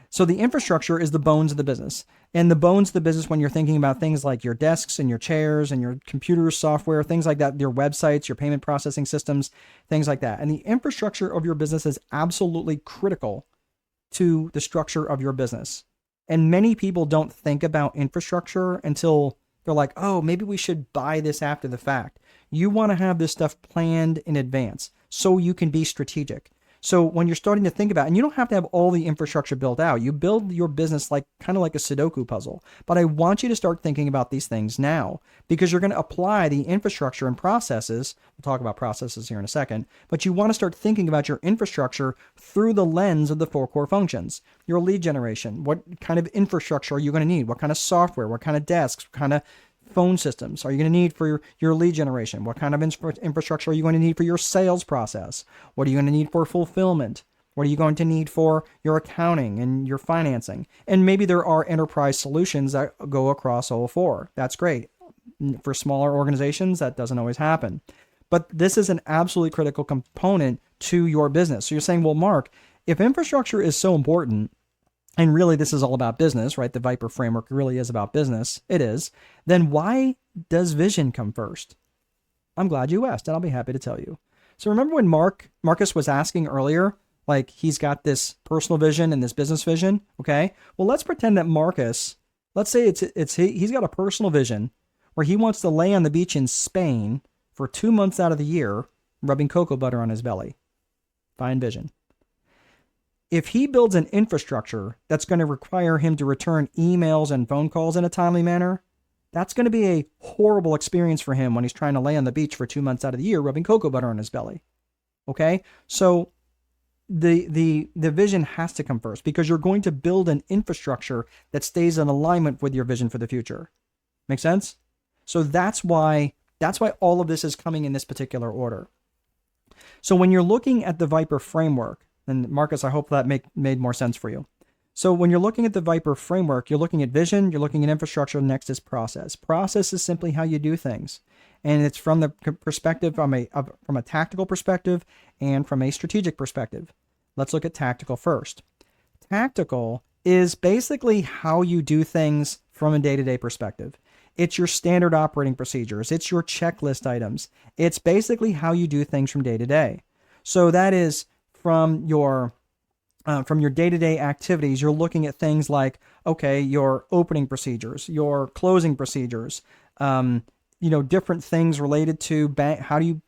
So the infrastructure is the bones of the business. And the bones of the business, when you're thinking about things like your desks and your chairs and your computer software, things like that, your websites, your payment processing systems, things like that. And the infrastructure of your business is absolutely critical to the structure of your business. And many people don't think about infrastructure until they're like, oh, maybe we should buy this after the fact. You want to have this stuff planned in advance so you can be strategic. So when you're starting to think about, and you don't have to have all the infrastructure built out, you build your business like kind of like a Sudoku puzzle. But I want you to start thinking about these things now, because you're going to apply the infrastructure and processes. We'll talk about processes here in a second, but you want to start thinking about your infrastructure through the lens of the 4 core functions. Your lead generation, what kind of infrastructure are you going to need? What kind of software, what kind of desks, what kind of phone systems are you going to need for your lead generation? What kind of infrastructure are you going to need for your sales process? What are you going to need for fulfillment? What are you going to need for your accounting and your financing? And maybe there are enterprise solutions that go across all 4. That's great. For smaller organizations, that doesn't always happen. But this is an absolutely critical component to your business. So you're saying, well, Mark, if infrastructure is so important, and really this is all about business, right? The Viper framework really is about business. It is. Then why does vision come first? I'm glad you asked, and I'll be happy to tell you. So remember when Marcus was asking earlier, like he's got this personal vision and this business vision, okay? Well, let's pretend that Marcus, let's say he's got a personal vision where he wants to lay on the beach in Spain for 2 months out of the year, rubbing cocoa butter on his belly. Fine vision. If he builds an infrastructure that's going to require him to return emails and phone calls in a timely manner, that's going to be a horrible experience for him when he's trying to lay on the beach for 2 months out of the year rubbing cocoa butter on his belly. Okay? So the vision has to come first, because you're going to build an infrastructure that stays in alignment with your vision for the future. Make sense? So that's why all of this is coming in this particular order. So when you're looking at the Viper framework, and Marcus, I hope that made more sense for you. So when you're looking at the Viper framework, you're looking at vision, you're looking at infrastructure, next is process. Process is simply how you do things. And it's from the perspective, from a tactical perspective and from a strategic perspective. Let's look at tactical first. Tactical is basically how you do things from a day-to-day perspective. It's your standard operating procedures. It's your checklist items. It's basically how you do things from day to day. So that is from your day-to-day activities. You're looking at things like, okay, your opening procedures, your closing procedures, different things related to bank, how you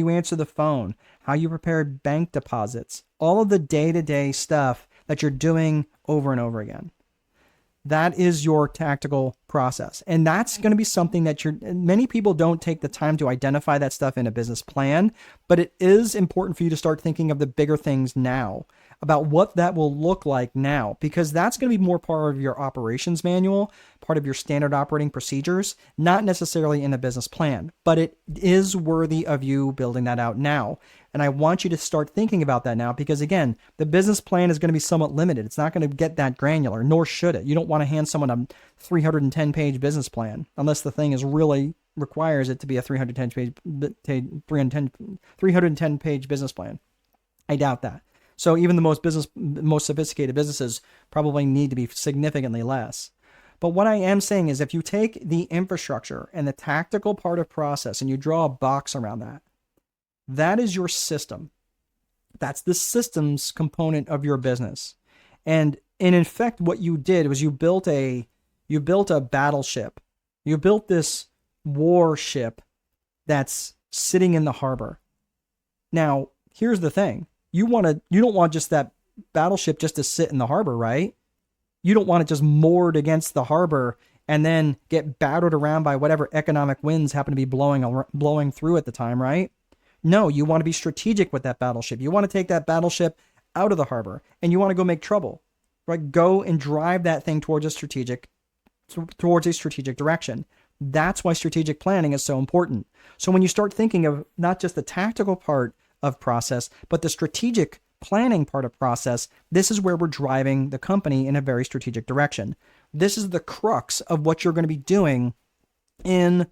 answer the phone, how you prepare bank deposits, all of the day-to-day stuff that you're doing over and over again. That is your tactical process. And that's going to be something that many people don't take the time to identify that stuff in a business plan, but it is important for you to start thinking of the bigger things now, about what that will look like now, because that's going to be more part of your operations manual, part of your standard operating procedures, not necessarily in a business plan, but it is worthy of you building that out now. And I want you to start thinking about that now, because again, the business plan is going to be somewhat limited. It's not going to get that granular, nor should it. You don't want to hand someone a 310-page business plan unless the thing is really requires it to be a 310-page business plan. I doubt that. So even the most sophisticated businesses probably need to be significantly less. But what I am saying is, if you take the infrastructure and the tactical part of process and you draw a box around that, that is your system. That's the systems component of your business. And in effect, what you did was you built a battleship. You built this warship that's sitting in the harbor. Now, here's the thing. You don't want just that battleship just to sit in the harbor, right? You don't want it just moored against the harbor and then get battered around by whatever economic winds happen to be blowing through at the time, right? No, you want to be strategic with that battleship. You want to take that battleship out of the harbor and you want to go make trouble, right? Go and drive that thing towards a strategic direction. That's why strategic planning is so important. So when you start thinking of not just the tactical part of process, but the strategic planning part of process, this is where we're driving the company in a very strategic direction. This is the crux of what you're going to be doing in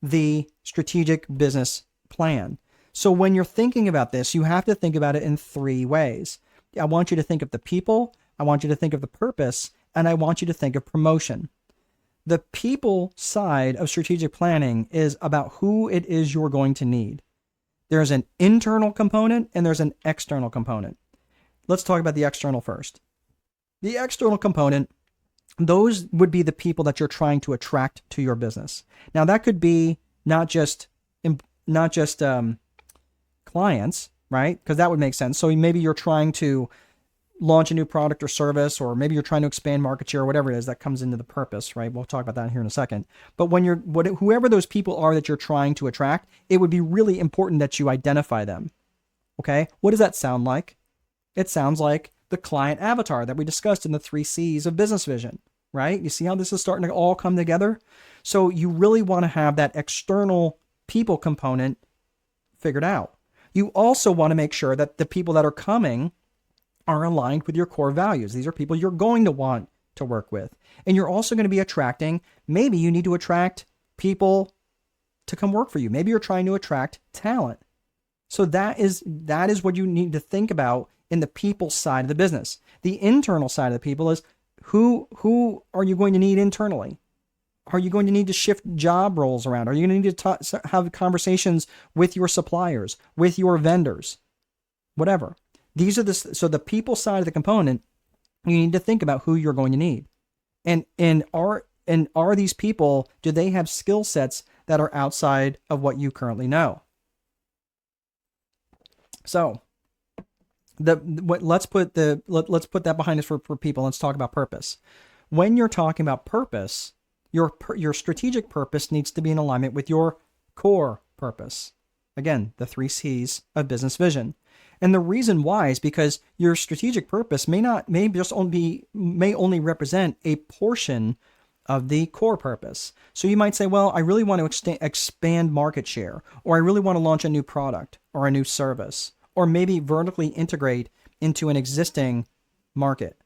the strategic business plan. So when you're thinking about this, you have to think about it in 3 ways. I want you to think of the people, I want you to think of the purpose, and I want you to think of promotion. The people side of strategic planning is about who it is you're going to need. There's an internal component and there's an external component. Let's talk about the external first. The external component, those would be the people that you're trying to attract to your business. Now that could be not just clients, right? Because that would make sense. So maybe you're trying to launch a new product or service, or maybe you're trying to expand market share, or whatever it is that comes into the purpose, right? We'll talk about that here in a second. But when whoever those people are that you're trying to attract, it would be really important that you identify them. Okay. What does that sound like? It sounds like the client avatar that we discussed in the 3 C's of business vision, right? You see how this is starting to all come together? So you really want to have that external people component figured out. You also want to make sure that the people that are coming are aligned with your core values. These are people you're going to want to work with. And you're also going to be attracting, maybe you need to attract people to come work for you. Maybe you're trying to attract talent. So that is what you need to think about in the people side of the business. The internal side of the people is who are you going to need internally? Are you going to need to shift job roles around? Are you going to need to have conversations with your suppliers, with your vendors, whatever? These are so the people side of the component, you need to think about who you're going to need. And are these people, do they have skill sets that are outside of what you currently know? So let's put that behind us for people. Let's talk about purpose. When you're talking about purpose, your strategic purpose needs to be in alignment with your core purpose. Again, the 3 C's of business vision. And the reason why is because your strategic purpose may only represent a portion of the core purpose. So you might say, well, I really want to expand market share, or I really want to launch a new product or a new service, or maybe vertically integrate into an existing market.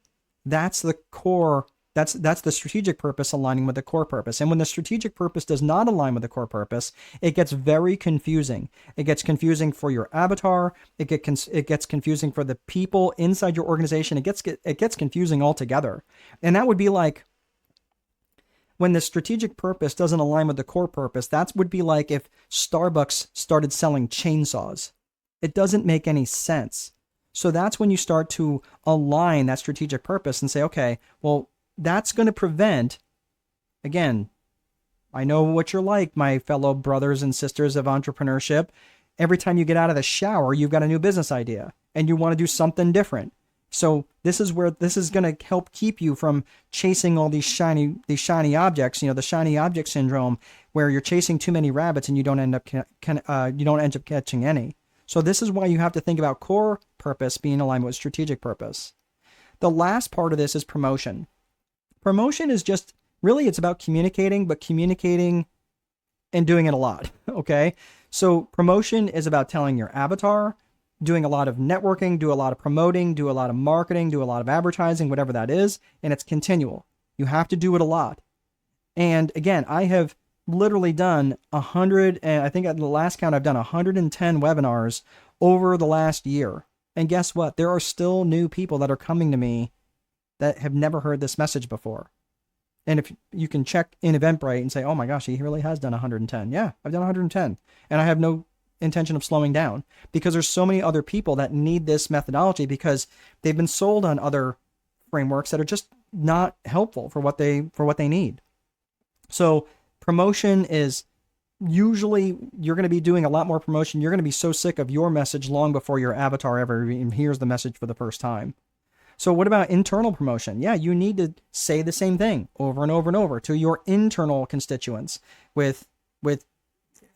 That's the core. That's the strategic purpose aligning with the core purpose. And when the strategic purpose does not align with the core purpose, it gets very confusing. It gets confusing for your avatar. It gets confusing for the people inside your organization. It gets confusing altogether. And that would be like when the strategic purpose doesn't align with the core purpose. That would be like if Starbucks started selling chainsaws. It doesn't make any sense. So that's when you start to align that strategic purpose and say, okay, well, that's going to prevent, again, I know what you're like, my fellow brothers and sisters of entrepreneurship. Every time you get out of the shower, you've got a new business idea and you want to do something different. So this is where this is going to help keep you from chasing all these shiny objects, the shiny object syndrome, where you're chasing too many rabbits and you don't end up catching any. So this is why you have to think about core purpose being aligned with strategic purpose. The last part of this is promotion. Promotion is just really, it's about communicating, but communicating and doing it a lot. Okay. So promotion is about telling your avatar, doing a lot of networking, do a lot of promoting, do a lot of marketing, do a lot of advertising, whatever that is. And it's continual. You have to do it a lot. And again, I have literally done 100, and I think at the last count, I've done 110 webinars over the last year. And guess what? There are still new people that are coming to me that have never heard this message before. And if you can check in Eventbrite and say, oh my gosh, he really has done 110. Yeah, I've done 110. And I have no intention of slowing down because there's so many other people that need this methodology because they've been sold on other frameworks that are just not helpful for what they need. So promotion is usually, you're going to be doing a lot more promotion. You're going to be so sick of your message long before your avatar ever even hears the message for the first time. So what about internal promotion? Yeah, you need to say the same thing over and over and over to your internal constituents with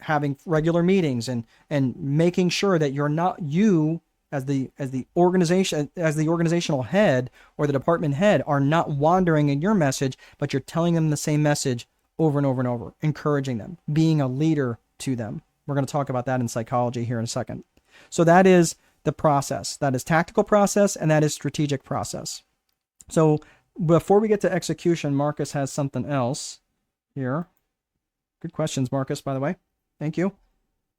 having regular meetings and making sure that you're not, you as the organization, as the organizational head or the department head, are not wandering in your message, but you're telling them the same message over and over and over, encouraging them, being a leader to them. We're going to talk about that in psychology here in a second. So that is the process. That is tactical process, and that is strategic process. So before we get to execution, Marcus has something else here. Good questions, Marcus, by the way. Thank you.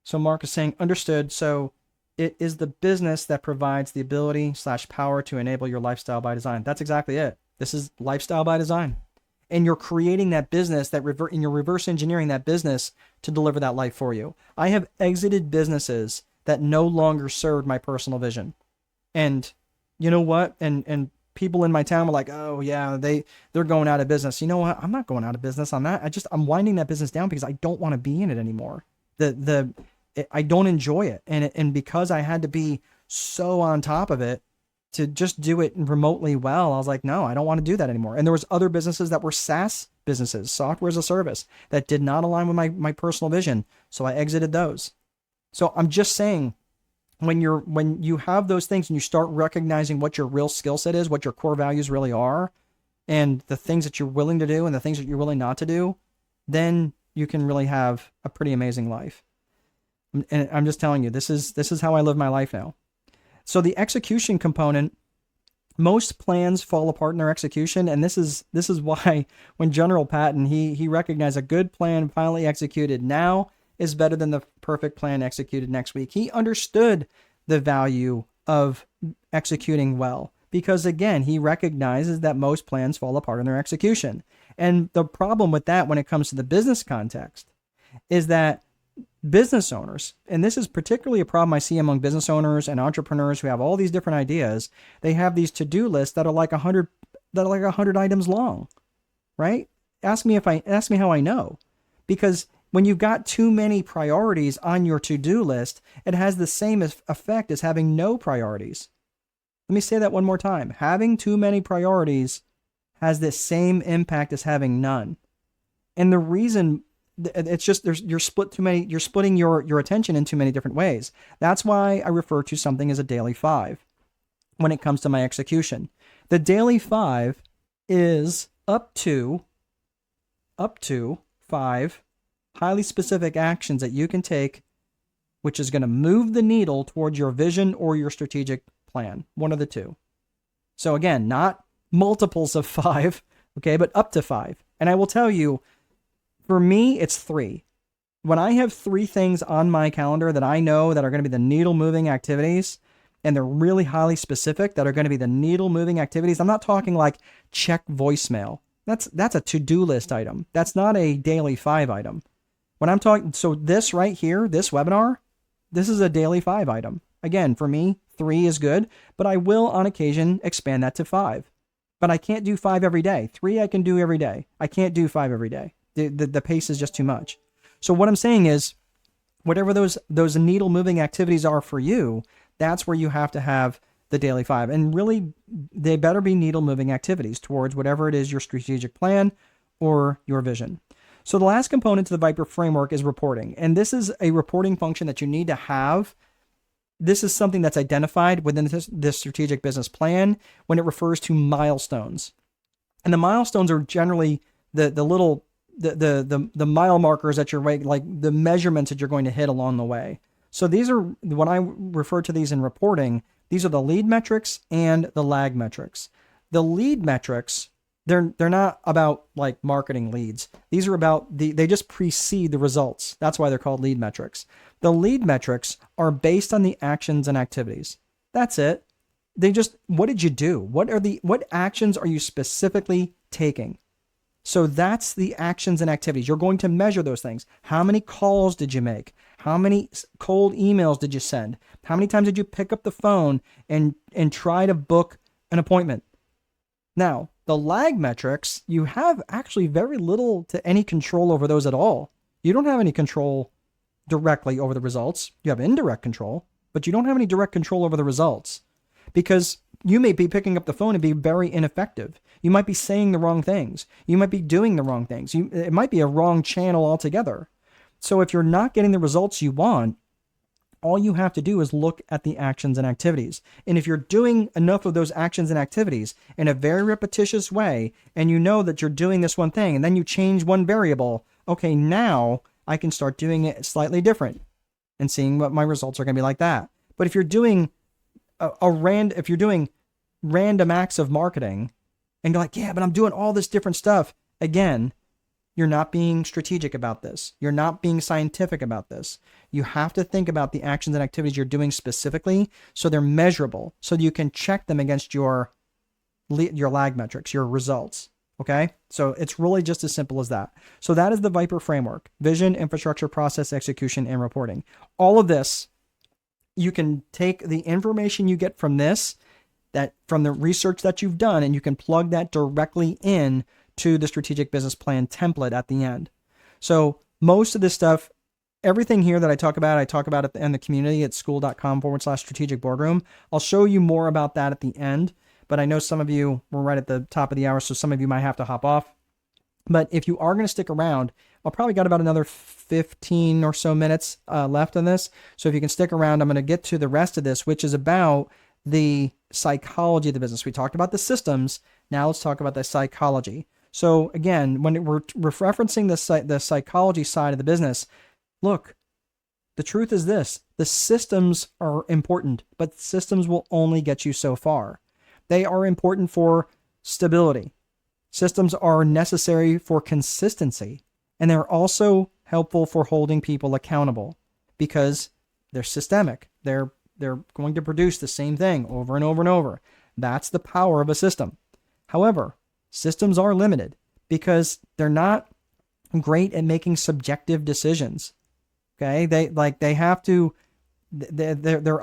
So Marcus saying, understood. So It is the business that provides the ability / power to enable your lifestyle by design. That's exactly it. This is lifestyle by design. And you're creating that business and you're reverse engineering that business to deliver that life for you. I have exited businesses that no longer served my personal vision. And you know what? And people in my town were like, oh yeah, they're going out of business. You know what? I'm not going out of business on that. I'm winding that business down because I don't want to be in it anymore. I don't enjoy it. And because I had to be so on top of it to just do it remotely well, I was like, no, I don't want to do that anymore. And there was other businesses that were SaaS businesses, software as a service, that did not align with my personal vision. So I exited those. So I'm just saying, when you have those things and you start recognizing what your real skill set is, what your core values really are, and the things that you're willing to do and the things that you're willing not to do, then you can really have a pretty amazing life. And I'm just telling you, this is how I live my life now. So the execution component, most plans fall apart in their execution, and this is why when General Patton he recognized a good plan finally executed now is better than the perfect plan executed next week. He understood the value of executing well because, again, he recognizes that most plans fall apart in their execution. And the problem with that when it comes to the business context is that business owners, and this is particularly a problem I see among business owners and entrepreneurs who have all these different ideas, they have these to-do lists that are like 100 items long, right? Ask me how I know. Because when you've got too many priorities on your to-do list, it has the same effect as having no priorities. Let me say that one more time. Having too many priorities has the same impact as having none. And the reason, it's just you're splitting your attention in too many different ways. That's why I refer to something as a daily 5 when it comes to my execution. The daily 5 is up to 5 highly specific actions that you can take, which is going to move the needle towards your vision or your strategic plan, one of the two. So again, not multiples of 5, okay, but up to 5. And I will tell you, for me, it's 3. When I have 3 things on my calendar that I know that are going to be the needle moving activities, and they're really highly specific that are going to be the needle moving activities, I'm not talking like check voicemail. That's a to-do list item. That's not a daily 5 item. When I'm talking, so this right here, this webinar, this is a daily 5 item. Again, for me, 3 is good, but I will on occasion expand that to 5. But I can't do 5 every day. 3 I can do every day. I can't do 5 every day. The pace is just too much. So what I'm saying is, whatever those needle moving activities are for you, that's where you have to have the daily 5. And really, they better be needle moving activities towards whatever it is your strategic plan or your vision. So the last component to the Viper framework is reporting. And this is a reporting function that you need to have. This is something that's identified within this strategic business plan when it refers to milestones. And the milestones are generally the mile markers that you're like the measurements that you're going to hit along the way. So these are, when I refer to these in reporting, these are the lead metrics and the lag metrics. The lead metrics, they're not about like marketing leads. These are about they just precede the results. That's why they're called lead metrics. The lead metrics are based on the actions and activities. That's it. What did you do? What actions are you specifically taking? So that's the actions and activities. You're going to measure those things. How many calls did you make? How many cold emails did you send? How many times did you pick up the phone and try to book an appointment? Now, the lag metrics, you have actually very little to any control over those at all. You don't have any control directly over the results. You have indirect control, but you don't have any direct control over the results because you may be picking up the phone and be very ineffective. You might be saying the wrong things. You might be doing the wrong things. It might be a wrong channel altogether. So if you're not getting the results you want, all you have to do is look at the actions and activities. And if you're doing enough of those actions and activities in a very repetitious way, and you know that you're doing this one thing, and then you change one variable, okay, now I can start doing it slightly different and seeing what my results are going to be like that. But if you're doing if you're doing random acts of marketing and you're like, yeah, but I'm doing all this different stuff, again, you're not being strategic about this. You're not being scientific about this. You have to think about the actions and activities you're doing specifically so they're measurable, so you can check them against your lag metrics, your results. Okay? So it's really just as simple as that. So that is the Viper framework: vision, infrastructure, process, execution, and reporting. All of this, you can take the information you get from this, that from the research that you've done, and you can plug that directly in to the strategic business plan template at the end. So most of this stuff, everything here that I talk about in the community at school.com/strategic boardroom. I'll show you more about that at the end, but I know some of you were right at the top of the hour, so some of you might have to hop off. But if you are going to stick around, I'll probably got about another 15 or so minutes left on this. So if you can stick around, I'm going to get to the rest of this, which is about the psychology of the business. We talked about the systems. Now let's talk about the psychology. So again, when we're referencing the psychology side of the business, look, the truth is this: the systems are important, but systems will only get you so far. They are important for stability. Systems are necessary for consistency, and they're also helpful for holding people accountable because they're systemic. They're going to produce the same thing over and over and over. That's the power of a system. However, systems are limited because they're not great at making subjective decisions. Okay, they're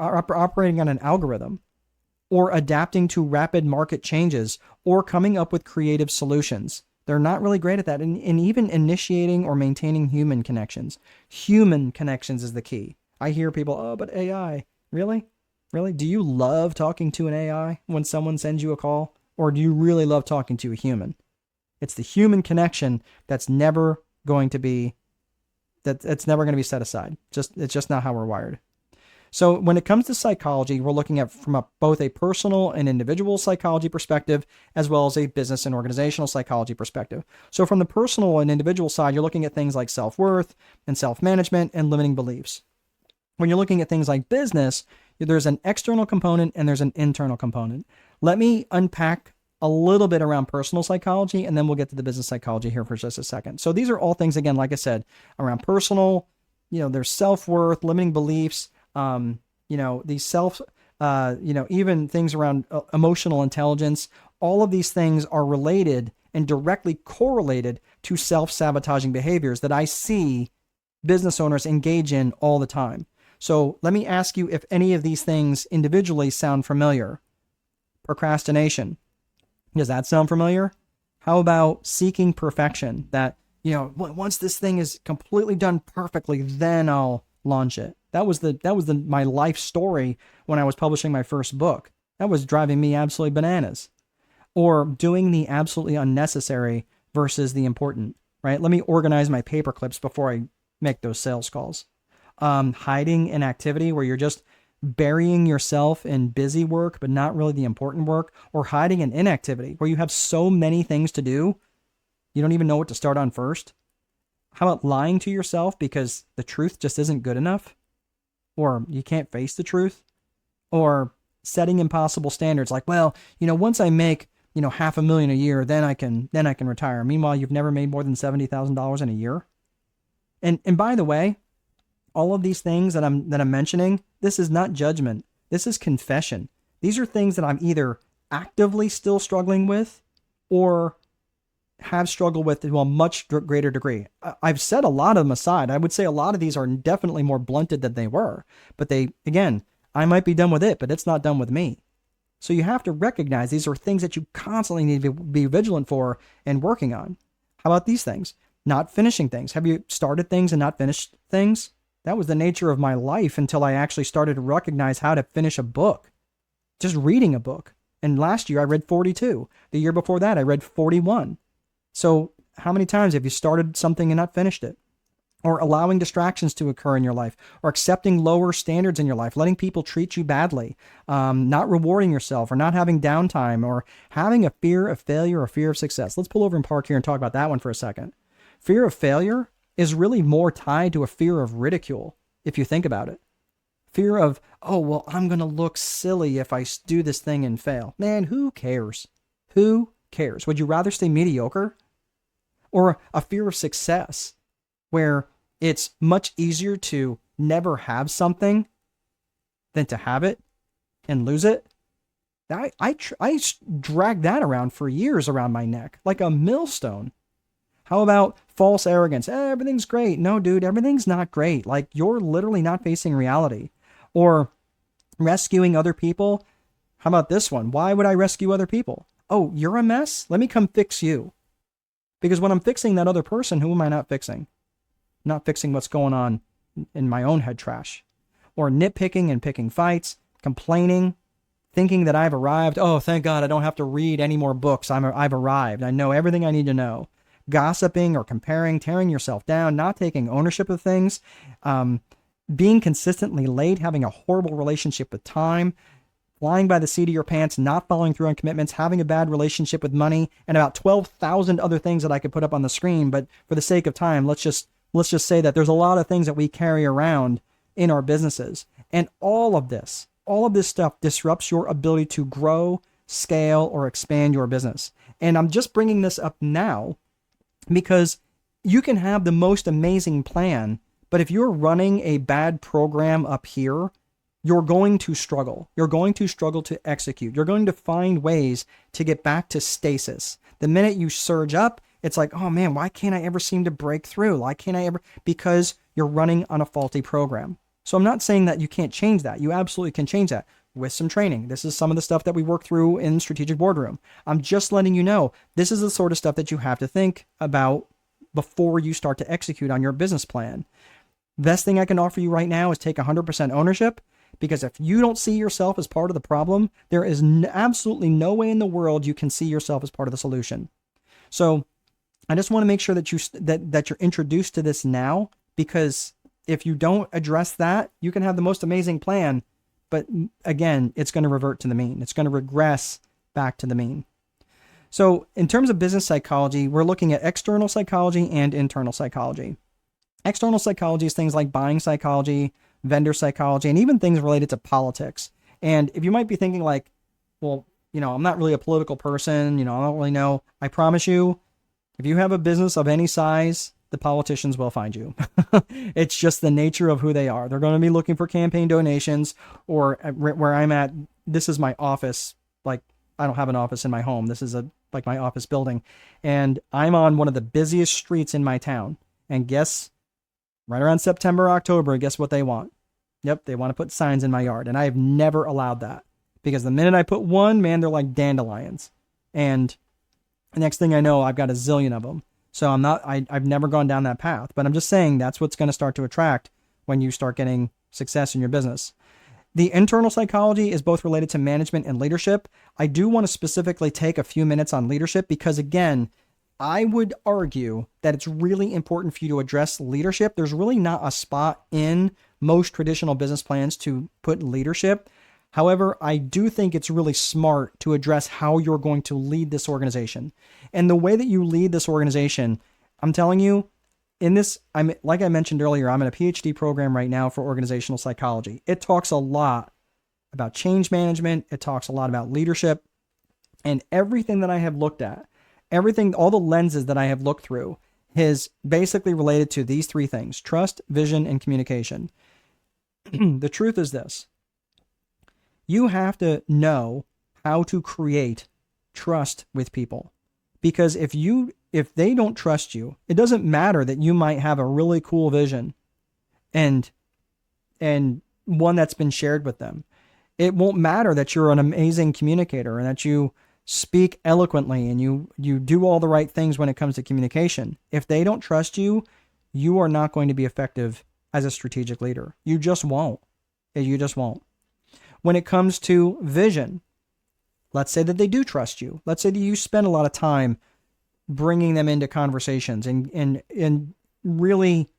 operating on an algorithm, or adapting to rapid market changes, or coming up with creative solutions. They're not really great at that, and even initiating or maintaining human connections. Human connections is the key. I hear people, oh, but AI. Really? Really? Do you love talking to an AI when someone sends you a call? Or do you really love talking to a human? It's the human connection that's never going to be set aside. It's just not how we're wired. So when it comes to psychology, we're looking at from both a personal and individual psychology perspective, as well as a business and organizational psychology perspective. So from the personal and individual side, you're looking at things like self-worth and self-management and limiting beliefs. When you're looking at things like business, there's an external component and there's an internal component. Let me unpack a little bit around personal psychology, and then we'll get to the business psychology here for just a second. So these are all things, again, like I said, around personal, there's self-worth, limiting beliefs, these even things around emotional intelligence. All of these things are related and directly correlated to self-sabotaging behaviors that I see business owners engage in all the time. So let me ask you if any of these things individually sound familiar. Procrastination. Does that sound familiar? How about seeking perfection? That, once this thing is completely done perfectly, then I'll launch it. That was my life story when I was publishing my first book. That was driving me absolutely bananas. Or doing the absolutely unnecessary versus the important, right? Let me organize my paper clips before I make those sales calls. Hiding an activity where you're just burying yourself in busy work, but not really the important work, or hiding an inactivity where you have so many things to do, you don't even know what to start on first. How about lying to yourself because the truth just isn't good enough, or you can't face the truth, or setting impossible standards like, well, once I make, $500,000 a year, then I can retire. Meanwhile, you've never made more than $70,000 in a year. And by the way, all of these things that I'm mentioning, this is not judgment. This is confession. These are things that I'm either actively still struggling with or have struggled with to a much greater degree. I've set a lot of them aside. I would say a lot of these are definitely more blunted than they were. But I might be done with it, but it's not done with me. So you have to recognize these are things that you constantly need to be vigilant for and working on. How about these things? Not finishing things. Have you started things and not finished things? That was the nature of my life until I actually started to recognize how to finish a book. Just reading a book. And last year I read 42. The year before that I read 41. So how many times have you started something and not finished it? Or allowing distractions to occur in your life, or accepting lower standards in your life, letting people treat you badly, not rewarding yourself, or not having downtime, or having a fear of failure or fear of success. Let's pull over and park here and talk about that one for a second. Fear of failure is really more tied to a fear of ridicule, if you think about it. Fear of, oh, well, I'm going to look silly if I do this thing and fail. Man, who cares? Who cares? Would you rather stay mediocre? or a fear of success, where it's much easier to never have something than to have it and lose it. I dragged that around for years around my neck like a millstone. How about false arrogance? Everything's great. No, dude, everything's not great. Like, you're literally not facing reality. Or rescuing other people. How about this one? Why would I rescue other people? Oh, you're a mess? Let me come fix you. Because when I'm fixing that other person, who am I not fixing? Not fixing what's going on in my own head trash. Or nitpicking and picking fights, complaining, thinking that I've arrived. Oh, thank God I don't have to read any more books. I've arrived. I know everything I need to know. Gossiping or comparing, tearing yourself down, not taking ownership of things, being consistently late, having a horrible relationship with time, flying by the seat of your pants, not following through on commitments, having a bad relationship with money, and about 12,000 other things that I could put up on the screen. But for the sake of time, let's just say that there's a lot of things that we carry around in our businesses. And all of this stuff disrupts your ability to grow, scale, or expand your business. And I'm just bringing this up now because you can have the most amazing plan, but if you're running a bad program up here, you're going to struggle. You're going to struggle to execute. You're going to find ways to get back to stasis. The minute you surge up, it's like, oh man, why can't I ever seem to break through? Why can't I ever? Because you're running on a faulty program. So I'm not saying that you can't change that. You absolutely can change that with some training. This is some of the stuff that we work through in Strategic Boardroom. I'm just letting you know, this is the sort of stuff that you have to think about before you start to execute on your business plan. Best thing I can offer you right now is take 100% ownership, because if you don't see yourself as part of the problem, there is absolutely no way in the world you can see yourself as part of the solution. So I just want to make sure that you're introduced to this now, because if you don't address that, you can have the most amazing plan, but again, it's going to revert to the mean. It's going to regress back to the mean. So in terms of business psychology, we're looking at external psychology and internal psychology. External psychology is things like buying psychology, vendor psychology, and even things related to politics. And if you might be thinking like, well, I'm not really a political person, I don't really know. I promise you, if you have a business of any size, the politicians will find you. It's just the nature of who they are. They're going to be looking for campaign donations, or where I'm at, this is my office. Like, I don't have an office in my home. This is like my office building. And I'm on one of the busiest streets in my town. And guess, right around September, October, guess what they want? Yep, they want to put signs in my yard. And I have never allowed that, because the minute I put one, man, they're like dandelions. And the next thing I know, I've got a zillion of them. So I've never gone down that path, but I'm just saying that's what's going to start to attract when you start getting success in your business. The internal psychology is both related to management and leadership. I do want to specifically take a few minutes on leadership, because again, I would argue that it's really important for you to address leadership. There's really not a spot in most traditional business plans to put leadership. However, I do think it's really smart to address how you're going to lead this organization. And the way that you lead this organization, I'm telling you, like I mentioned earlier, I'm in a PhD program right now for organizational psychology. It talks a lot about change management. It talks a lot about leadership, and everything that I have looked at, all the lenses that I have looked through is basically related to these three things: trust, vision, and communication. The truth is this. You have to know how to create trust with people, because if they don't trust you, it doesn't matter that you might have a really cool vision and one that's been shared with them. It won't matter that you're an amazing communicator and that you speak eloquently and you do all the right things when it comes to communication. If they don't trust you, you are not going to be effective as a strategic leader. You just won't. You just won't. When it comes to vision, let's say that they do trust you. Let's say that you spend a lot of time bringing them into conversations and really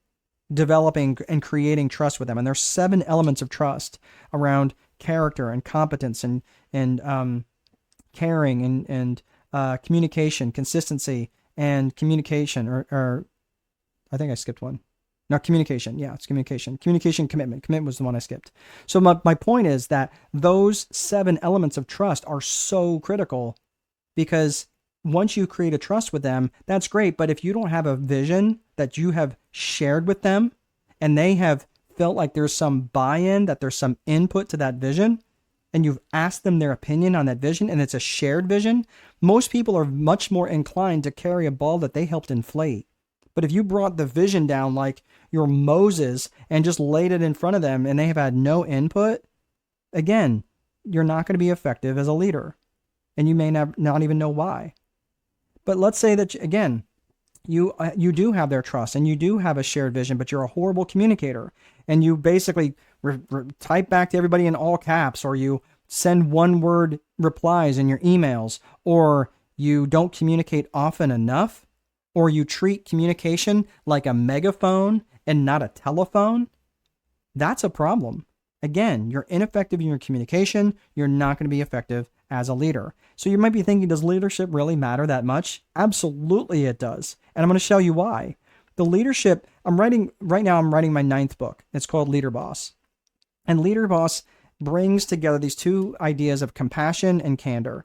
developing and creating trust with them. And there's 7 elements of trust around character and competence and caring and communication, consistency, and communication, or I think I skipped one. No, communication. Yeah, it's communication. Communication, commitment. Commitment was the one I skipped. So my point is that those 7 elements of trust are so critical, because once you create a trust with them, that's great. But if you don't have a vision that you have shared with them and they have felt like there's some buy-in, that there's some input to that vision, and you've asked them their opinion on that vision and it's a shared vision, most people are much more inclined to carry a ball that they helped inflate. But if you brought the vision down like you're Moses and just laid it in front of them and they have had no input, again, you're not going to be effective as a leader. And you may not even know why. But let's say that, again, you do have their trust and you do have a shared vision, but you're a horrible communicator and you basically type back to everybody in all caps, or you send one-word replies in your emails, or you don't communicate often enough, or you treat communication like a megaphone and not a telephone. That's a problem. Again, you're ineffective in your communication. You're not going to be effective as a leader. So you might be thinking, does leadership really matter that much? Absolutely it does. And I'm going to show you why. The leadership, I'm writing my 9th book. It's called Leader Boss. And Leader Boss brings together these two ideas of compassion and candor.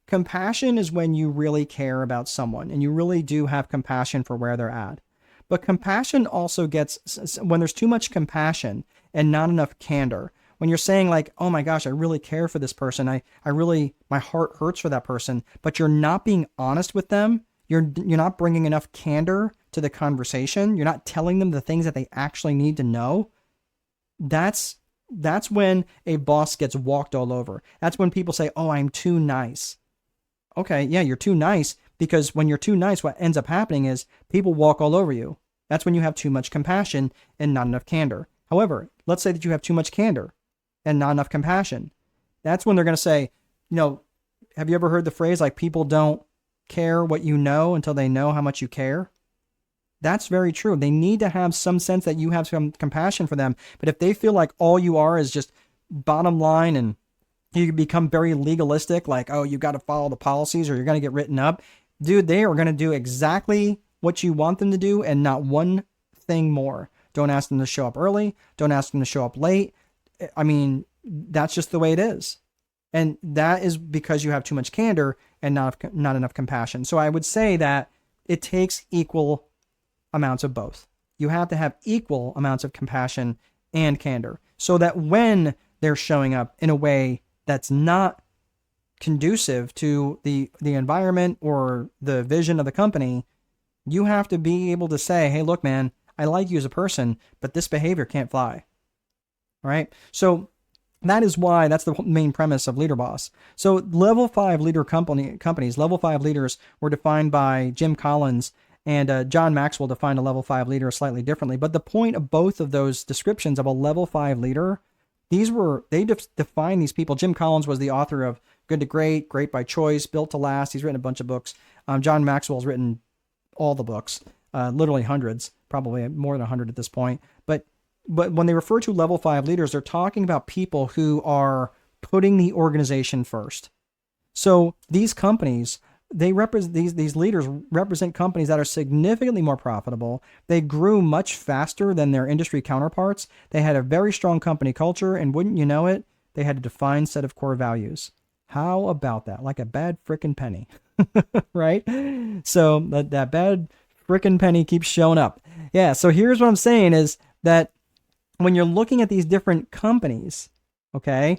Compassion is when you really care about someone and you really do have compassion for where they're at. But compassion also gets, when there's too much compassion and not enough candor, when you're saying like, oh my gosh, I really care for this person. I really, my heart hurts for that person, but you're not being honest with them. You're not bringing enough candor to the conversation. You're not telling them the things that they actually need to know. That's when a boss gets walked all over. That's when people say, oh, I'm too nice. Okay, yeah, you're too nice, because when you're too nice, what ends up happening is people walk all over you. That's when you have too much compassion and not enough candor. However, let's say that you have too much candor and not enough compassion. That's when they're going to say, have you ever heard the phrase like people don't care what you know until they know how much you care? That's very true. They need to have some sense that you have some compassion for them. But if they feel like all you are is just bottom line and you become very legalistic, like, oh, you got to follow the policies or you're going to get written up, dude, they are going to do exactly what you want them to do and not one thing more. Don't ask them to show up early. Don't ask them to show up late. I mean, that's just the way it is. And that is because you have too much candor and not enough compassion. So I would say that it takes equal amounts of both. You have to have equal amounts of compassion and candor so that when they're showing up in a way that's not conducive to the environment or the vision of the company, you have to be able to say, hey, look, man, I like you as a person, but this behavior can't fly. All right. So that is why that's the main premise of Leader Boss. So level 5 leader companies, level 5 leaders were defined by Jim Collins, and John Maxwell defined a level 5 leader slightly differently. But the point of both of those descriptions of a level 5 leader, they define these people. Jim Collins was the author of Good to Great, Great by Choice, Built to Last. He's written a bunch of books. John Maxwell's written all the books, literally hundreds, probably more than 100 at this point. But when they refer to level 5 leaders, they're talking about people who are putting the organization first. So these companies, they represent these leaders represent companies that are significantly more profitable. They grew much faster than their industry counterparts. They had a very strong company culture, and wouldn't you know it, they had a defined set of core values. How about that? Like a bad frickin' penny, right? So that bad frickin' penny keeps showing up. Yeah. So here's what I'm saying is that when you're looking at these different companies, okay,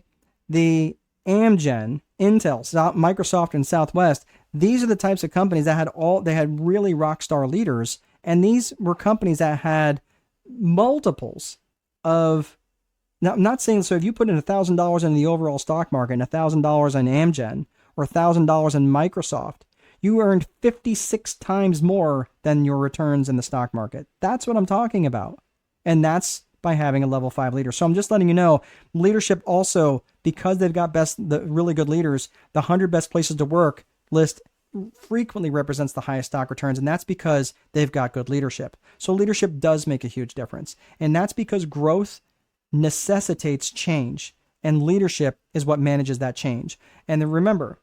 the Amgen, Intel, Microsoft, and Southwest, these are the types of companies that had really rock star leaders. And these were companies that had multiples of, now I'm not saying, so if you put in $1,000 in the overall stock market and $1,000 in Amgen or $1,000 in Microsoft, you earned 56 times more than your returns in the stock market. That's what I'm talking about. And that's by having a level 5 leader. So I'm just letting you know, leadership also, because they've got the really good leaders, the 100 best places to work list frequently represents the highest stock returns. And that's because they've got good leadership. So leadership does make a huge difference. And that's because growth necessitates change. And leadership is what manages that change. And then remember,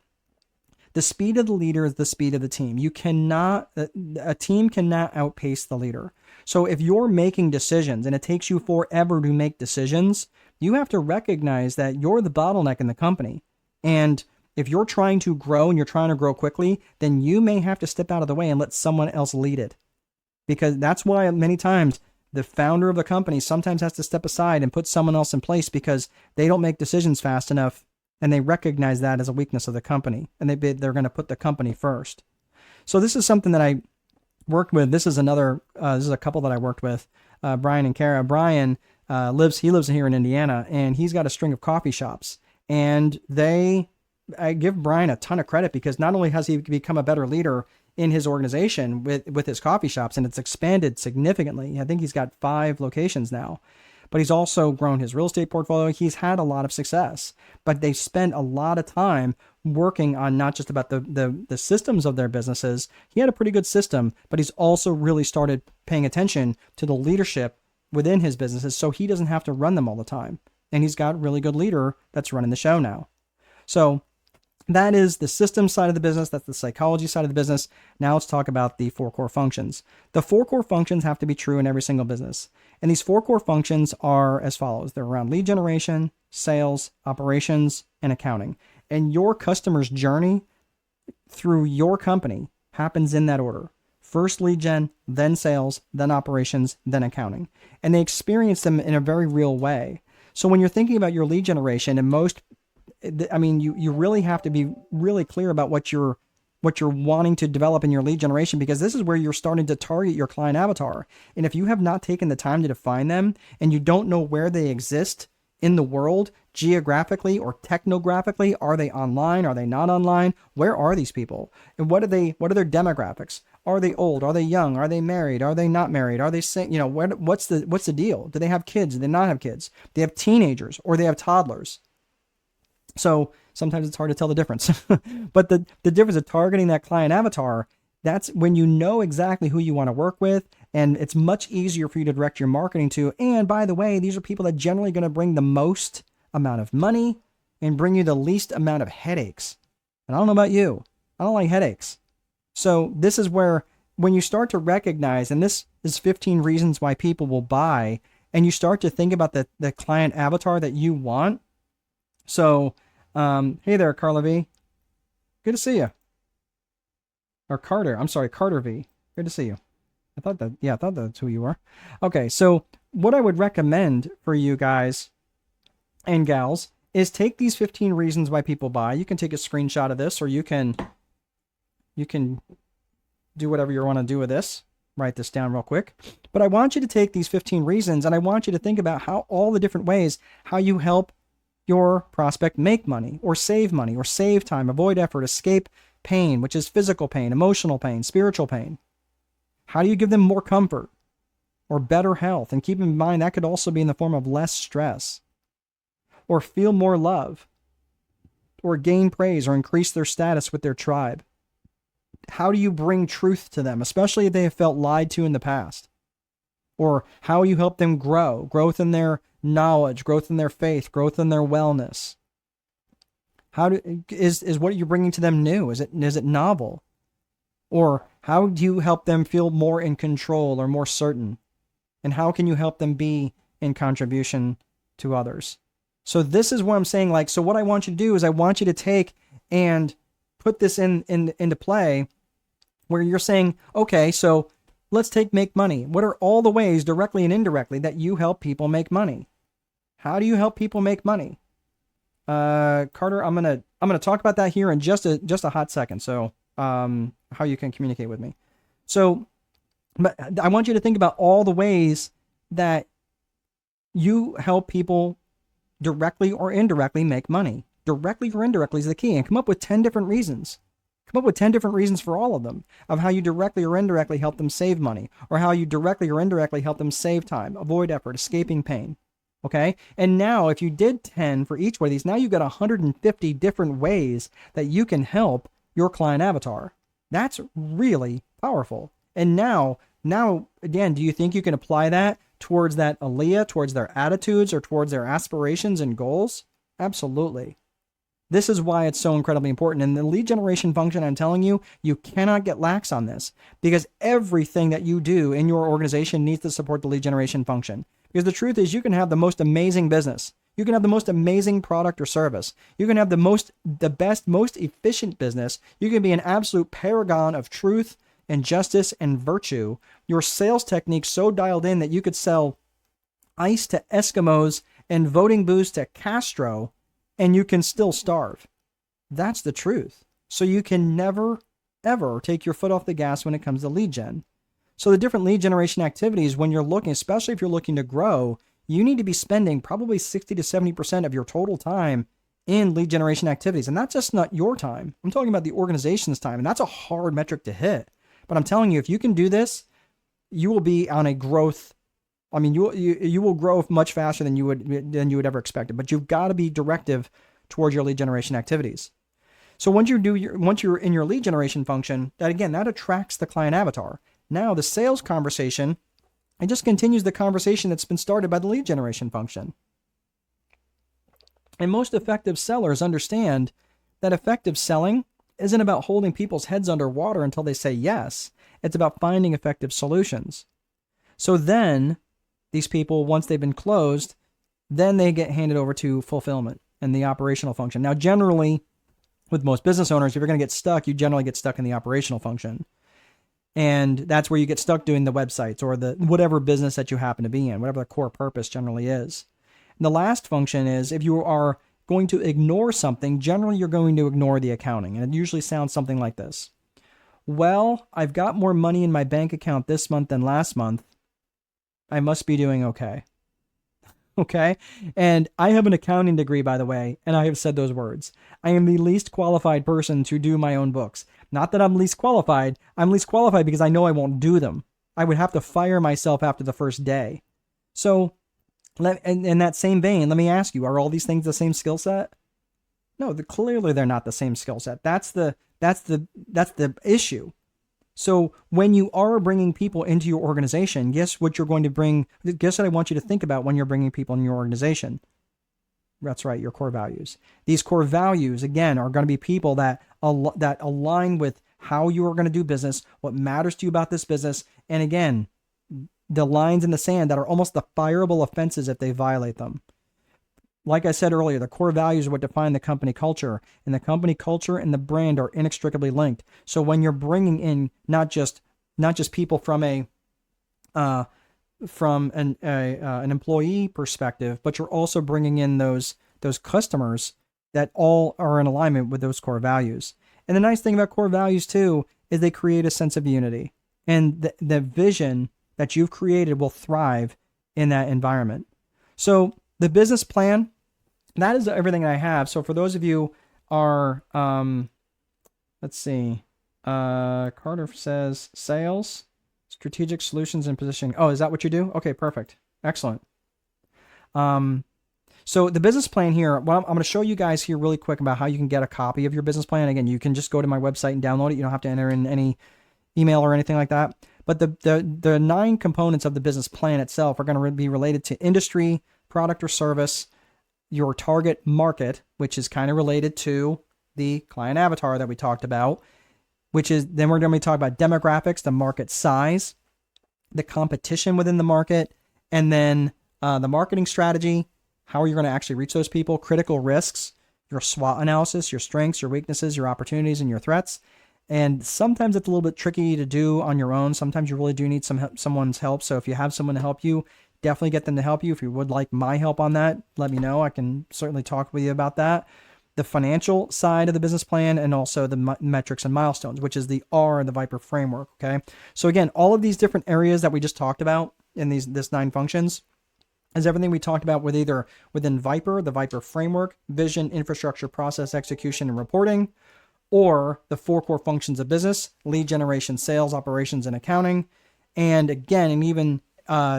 the speed of the leader is the speed of the team. A team cannot outpace the leader. So if you're making decisions and it takes you forever to make decisions, you have to recognize that you're the bottleneck in the company. And If you're trying to grow and you're trying to grow quickly, then you may have to step out of the way and let someone else lead it. Because that's why many times the founder of the company sometimes has to step aside and put someone else in place because they don't make decisions fast enough, and they recognize that as a weakness of the company, and they're going to put the company first. So this is something that I worked with. This is a couple that I worked with, Brian and Kara. Brian lives here in Indiana, and he's got a string of coffee shops, and I give Brian a ton of credit because not only has he become a better leader in his organization with his coffee shops, and it's expanded significantly. I think he's got 5 locations now, but he's also grown his real estate portfolio. He's had a lot of success, but they spent a lot of time working on not just about the systems of their businesses. He had a pretty good system, but he's also really started paying attention to the leadership within his businesses so he doesn't have to run them all the time. And he's got a really good leader that's running the show now. So that is the system side of the business. That's the psychology side of the business. Now let's talk about the 4 core functions. The 4 core functions have to be true in every single business. And these 4 core functions are as follows. They're around lead generation, sales, operations, and accounting. And your customer's journey through your company happens in that order. First lead gen, then sales, then operations, then accounting. And they experience them in a very real way. So when you're thinking about your lead generation, and you really have to be really clear about what you're wanting to develop in your lead generation, because this is where you're starting to target your client avatar. And if you have not taken the time to define them and you don't know where they exist in the world, geographically or technographically, are they online? Are they not online? Where are these people? And what are their demographics? Are they old? Are they young? Are they married? Are they not married? Are they what's the deal? Do they have kids? Do they not have kids? Do they have teenagers or they have toddlers? So sometimes it's hard to tell the difference. But the difference of targeting that client avatar, that's when you know exactly who you want to work with, and it's much easier for you to direct your marketing to. And by the way, these are people that generally going to bring the most amount of money and bring you the least amount of headaches. And I don't know about you, I don't like headaches. So this is where, when you start to recognize, and this is 15 reasons why people will buy, and you start to think about the client avatar that you want. So, hey there, Carla V. Good to see you. Or Carter. I'm sorry, Carter V. Good to see you. I thought that's who you were. Okay, so what I would recommend for you guys and gals is take these 15 reasons why people buy. You can take a screenshot of this, or you can do whatever you want to do with this. Write this down real quick. But I want you to take these 15 reasons, and I want you to think about how all the different ways how you help your prospect make money, or save time, avoid effort, escape pain, which is physical pain, emotional pain, spiritual pain. How do you give them more comfort or better health? And keep in mind, that could also be in the form of less stress, or feel more love, or gain praise, or increase their status with their tribe. How do you bring truth to them, especially if they have felt lied to in the past? Or how you help them growth in their knowledge, growth in their faith, growth in their wellness. Is what you're bringing to them new? Is it novel? Or how do you help them feel more in control or more certain? And how can you help them be in contribution to others? So this is what I'm saying. So what I want you to do is I want you to take and put this into play, where you're saying, okay, so let's make money. What are all the ways, directly and indirectly, that you help people make money? How do you help people make money? Carter, I'm gonna talk about that here in just a hot second. So, how you can communicate with me. So, but I want you to think about all the ways that you help people directly or indirectly make money. Directly or indirectly is the key, and come up with 10 different reasons. Come up with 10 different reasons for all of them, of how you directly or indirectly help them save money, or how you directly or indirectly help them save time, avoid effort, escaping pain. Okay. And now if you did 10 for each one of these, now you've got 150 different ways that you can help your client avatar. That's really powerful. And now again, do you think you can apply that towards that Aaliyah, towards their attitudes, or towards their aspirations and goals? Absolutely. This is why it's so incredibly important. And the lead generation function, I'm telling you, you cannot get lax on this, because everything that you do in your organization needs to support the lead generation function. Because the truth is, you can have the most amazing business. You can have the most amazing product or service. You can have the best, most efficient business. You can be an absolute paragon of truth and justice and virtue. Your sales technique so dialed in that you could sell ice to Eskimos and voting booths to Castro, and you can still starve. That's the truth. So you can never, ever take your foot off the gas when it comes to lead gen. So the different lead generation activities, when you're looking, especially if you're looking to grow, you need to be spending probably 60 to 70% of your total time in lead generation activities. And that's just not your time. I'm talking about the organization's time. And that's a hard metric to hit. But I'm telling you, if you can do this, you will be on a growth. I mean, you will grow much faster than you would ever expect it. But you've got to be directive towards your lead generation activities. So once you're in your lead generation function, that attracts the client avatar. Now the sales conversation, it just continues the conversation that's been started by the lead generation function. And most effective sellers understand that effective selling isn't about holding people's heads underwater until they say yes. It's about finding effective solutions. So then these people, once they've been closed, then they get handed over to fulfillment and the operational function. Now, generally, with most business owners, if you're going to get stuck, you generally get stuck in the operational function. And that's where you get stuck doing the websites or the whatever business that you happen to be in, whatever the core purpose generally is. And the last function is if you are going to ignore something, generally you're going to ignore the accounting. And it usually sounds something like this. Well, I've got more money in my bank account this month than last month. I must be doing okay. Okay? And I have an accounting degree, by the way, and I have said those words. I am the least qualified person to do my own books. Not that I'm least qualified. I'm least qualified because I know I won't do them. I would have to fire myself after the first day. So, in that same vein, let me ask you, are all these things the same skill set? No, clearly they're not the same skill set. That's the issue. So when you are bringing people into your organization, guess what you're going to bring? Guess what I want you to think about when you're bringing people in your organization? That's right, your core values. These core values, again, are going to be people that align with how you are going to do business, what matters to you about this business, and again, the lines in the sand that are almost the fireable offenses if they violate them. Like I said earlier, the core values are what define the company culture, and the company culture and the brand are inextricably linked. So when you're bringing in not just people from an employee perspective, but you're also bringing in those customers that all are in alignment with those core values. And the nice thing about core values too is they create a sense of unity, and the vision that you've created will thrive in that environment. So the business plan, that is everything I have. So for those of you are, let's see, Carter says sales, strategic solutions and positioning. Oh, is that what you do? Okay, perfect. Excellent. So the business plan here, well, I'm going to show you guys here really quick about how you can get a copy of your business plan. Again, you can just go to my website and download it. You don't have to enter in any email or anything like that. But the 9 components of the business plan itself are going to be related to industry, product or service, your target market, which is kind of related to the client avatar that we talked about, which is, then we're going to be talking about demographics, the market size, the competition within the market, and then the marketing strategy, how are you going to actually reach those people, critical risks, your SWOT analysis, your strengths, your weaknesses, your opportunities, and your threats. And sometimes it's a little bit tricky to do on your own. Sometimes you really do need someone's help. So if you have someone to help you, definitely get them to help you. If you would like my help on that, let me know. I can certainly talk with you about that. The financial side of the business plan, and also the metrics and milestones, which is the R in the Viper framework. Okay. So again, all of these different areas that we just talked about in this 9 functions is everything we talked about with either within Viper, the Viper framework, vision, infrastructure, process, execution, and reporting, or the 4 core functions of business: lead generation, sales, operations, and accounting. And again, and even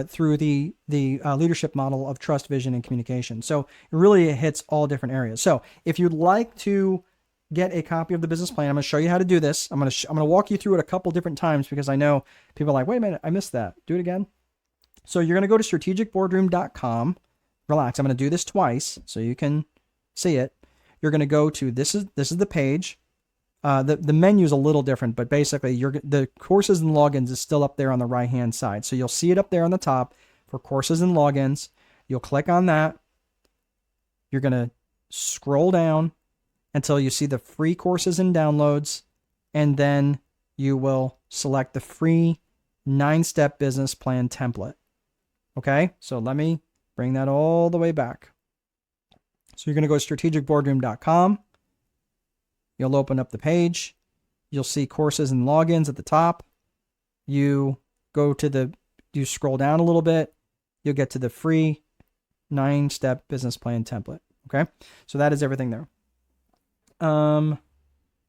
through the leadership model of trust, vision, and communication. So it really hits all different areas. So if you'd like to get a copy of the business plan, I'm going to show you how to do this. I'm going to walk you through it a couple different times because I know people are like, wait a minute, I missed that. Do it again. So you're going to go to strategicboardroom.com. Relax. I'm going to do this twice so you can see it. You're going to go to this is the page. The menu is a little different, but basically the courses and logins is still up there on the right-hand side. So you'll see it up there on the top for courses and logins. You'll click on that. you're going to scroll down until you see the free courses and downloads, and then you will select the free 9-step business plan template. Okay, so let me bring that all the way back. So you're going to go to strategicboardroom.com. You'll open up the page. You'll see courses and logins at the top. You scroll down a little bit. You'll get to the free 9-step business plan template. Okay, so that is everything there.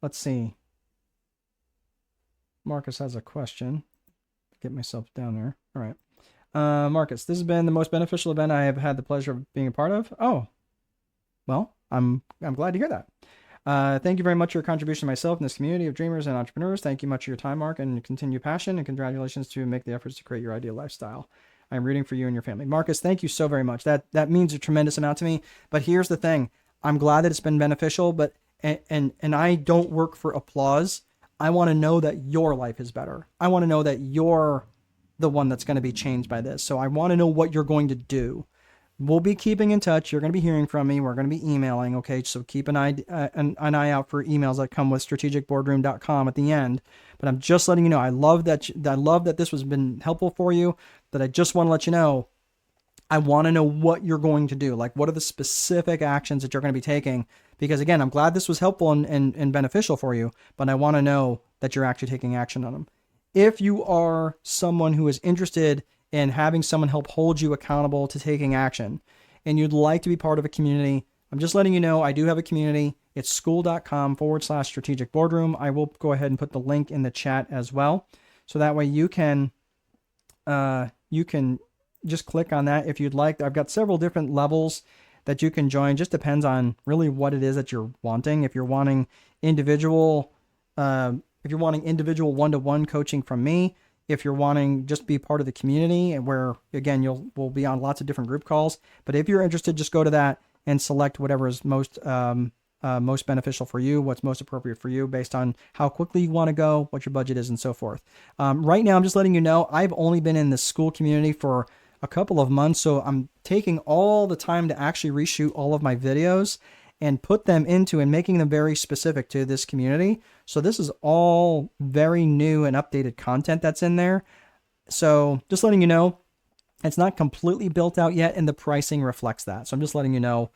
Let's see. Marcus has a question. Get myself down there. All right. Marcus, this has been the most beneficial event I have had the pleasure of being a part of. Oh, well, I'm glad to hear that. Thank you very much for your contribution to myself and this community of dreamers and entrepreneurs. Thank you much for your time, Mark, and continued passion, and congratulations to make the efforts to create your ideal lifestyle. I'm rooting for you and your family. Marcus, thank you so very much. That means a tremendous amount to me. But here's the thing. I'm glad that it's been beneficial, but and I don't work for applause. I want to know that your life is better. I want to know that you're the one that's going to be changed by this. So I want to know what you're going to do. We'll be keeping in touch. You're going to be hearing from me. We're going to be emailing. Okay, so keep an eye out for emails that come with strategicboardroom.com at the end. But I'm just letting you know. I love that this has been helpful for you. But I just want to let you know. I want to know what you're going to do. Like, what are the specific actions that you're going to be taking? Because again, I'm glad this was helpful and beneficial for you. But I want to know that you're actually taking action on them. If you are someone who is interested in having someone help hold you accountable to taking action, and you'd like to be part of a community, I'm just letting you know I do have a community. It's school.com/strategic boardroom. I will go ahead and put the link in the chat as well. So that way you can just click on that if you'd like. I've got several different levels that you can join. Just depends on really what it is that you're wanting. If you're wanting individual one-to-one coaching from me, if you're wanting just be part of the community, and where again we'll be on lots of different group calls. But if you're interested, just go to that and select whatever is most beneficial for you, what's most appropriate for you based on how quickly you want to go, what your budget is, and so forth. Right now, I'm just letting you know I've only been in the school community for a couple of months, so I'm taking all the time to actually reshoot all of my videos and put them into and making them very specific to this community. So this is all very new and updated content that's in there. So just letting you know, it's not completely built out yet, and the pricing reflects that. So I'm just letting you know,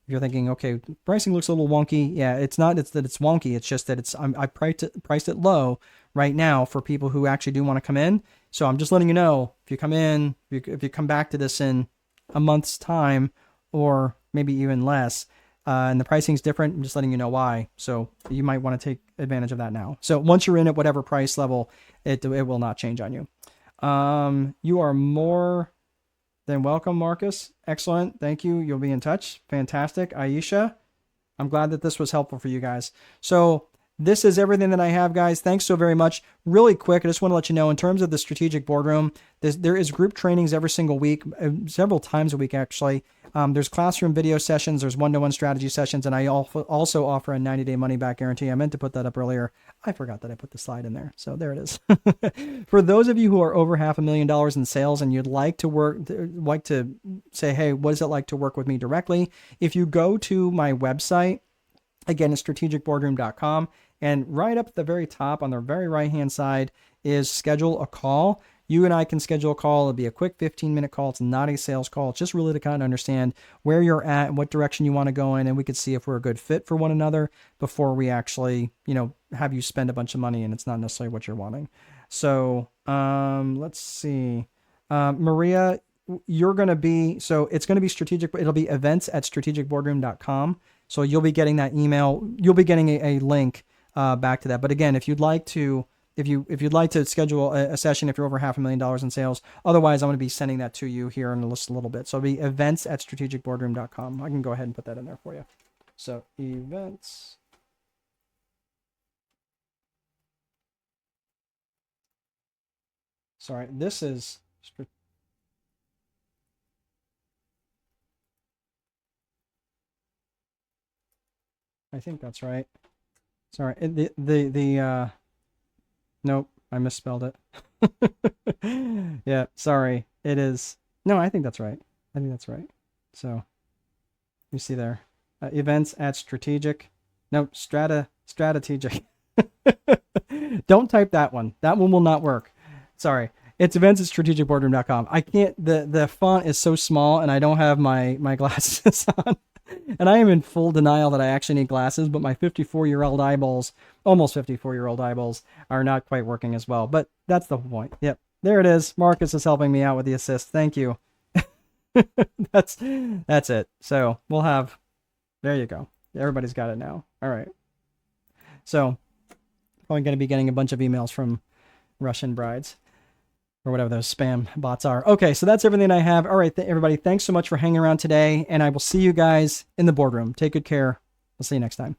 if you're thinking, okay, pricing looks a little wonky. Yeah, it's not. It's that it's wonky. It's just that I priced it low right now for people who actually do want to come in. So I'm just letting you know, if you come in, if you come back to this in a month's time, or maybe even less, and the pricing is different, I'm just letting you know why. So you might want to take advantage of that now. So once you're in at whatever price level, it will not change on you. You are more than welcome, Marcus. Excellent. Thank you. You'll be in touch. Fantastic. Aisha, I'm glad that this was helpful for you guys. So this is everything that I have, guys. Thanks so very much. Really quick, I just want to let you know, in terms of the strategic boardroom, there is group trainings every single week, several times a week, actually. There's classroom video sessions, there's one-to-one strategy sessions, and I also offer a 90-day money-back guarantee. I ment to put that up earlier. I forgot that I put the slide in there, so there it is. For those of you who are over $500,000 in sales and you'd like to say, hey, what is it like to work with me directly? If you go to my website, again, it's strategicboardroom.com, and right up at the very top on the very right-hand side is schedule a call. You and I can schedule a call. It'll be a quick 15-minute call. It's not a sales call. It's just really to kind of understand where you're at and what direction you want to go in, and we could see if we're a good fit for one another before we actually, have you spend a bunch of money and it's not necessarily what you're wanting. So let's see. Maria, you're going to be, so it's going to be strategic. It'll be events@strategicboardroom.com. So you'll be getting that email. You'll be getting a link back to that. But again, if you'd like to schedule a session, if you're over $500,000 in sales, otherwise I'm going to be sending that to you here in just a little bit. So it'll be events@strategicboardroom.com. I can go ahead and put that in there for you. So events. Sorry, this is. I think that's right. Sorry, nope, I misspelled it. Yeah, sorry. It is. No, I think that's right. So You see there. Events at strategic. No, strategic. Don't type that one. That one will not work. Sorry. It's events at strategicboardroom.com. I can't, the font is so small and I don't have my glasses on. And I am in full denial that I actually need glasses, but my 54-year-old eyeballs, almost 54-year-old eyeballs, are not quite working as well. But that's the point. Yep. There it is. Marcus is helping me out with the assist. Thank you. That's it. So we'll have, there you go. Everybody's got it now. All right. So probably going to be getting a bunch of emails from Russian brides or whatever those spam bots are. Okay, so that's everything I have. All right, everybody, thanks so much for hanging around today, and I will see you guys in the boardroom. Take good care. I'll see you next time.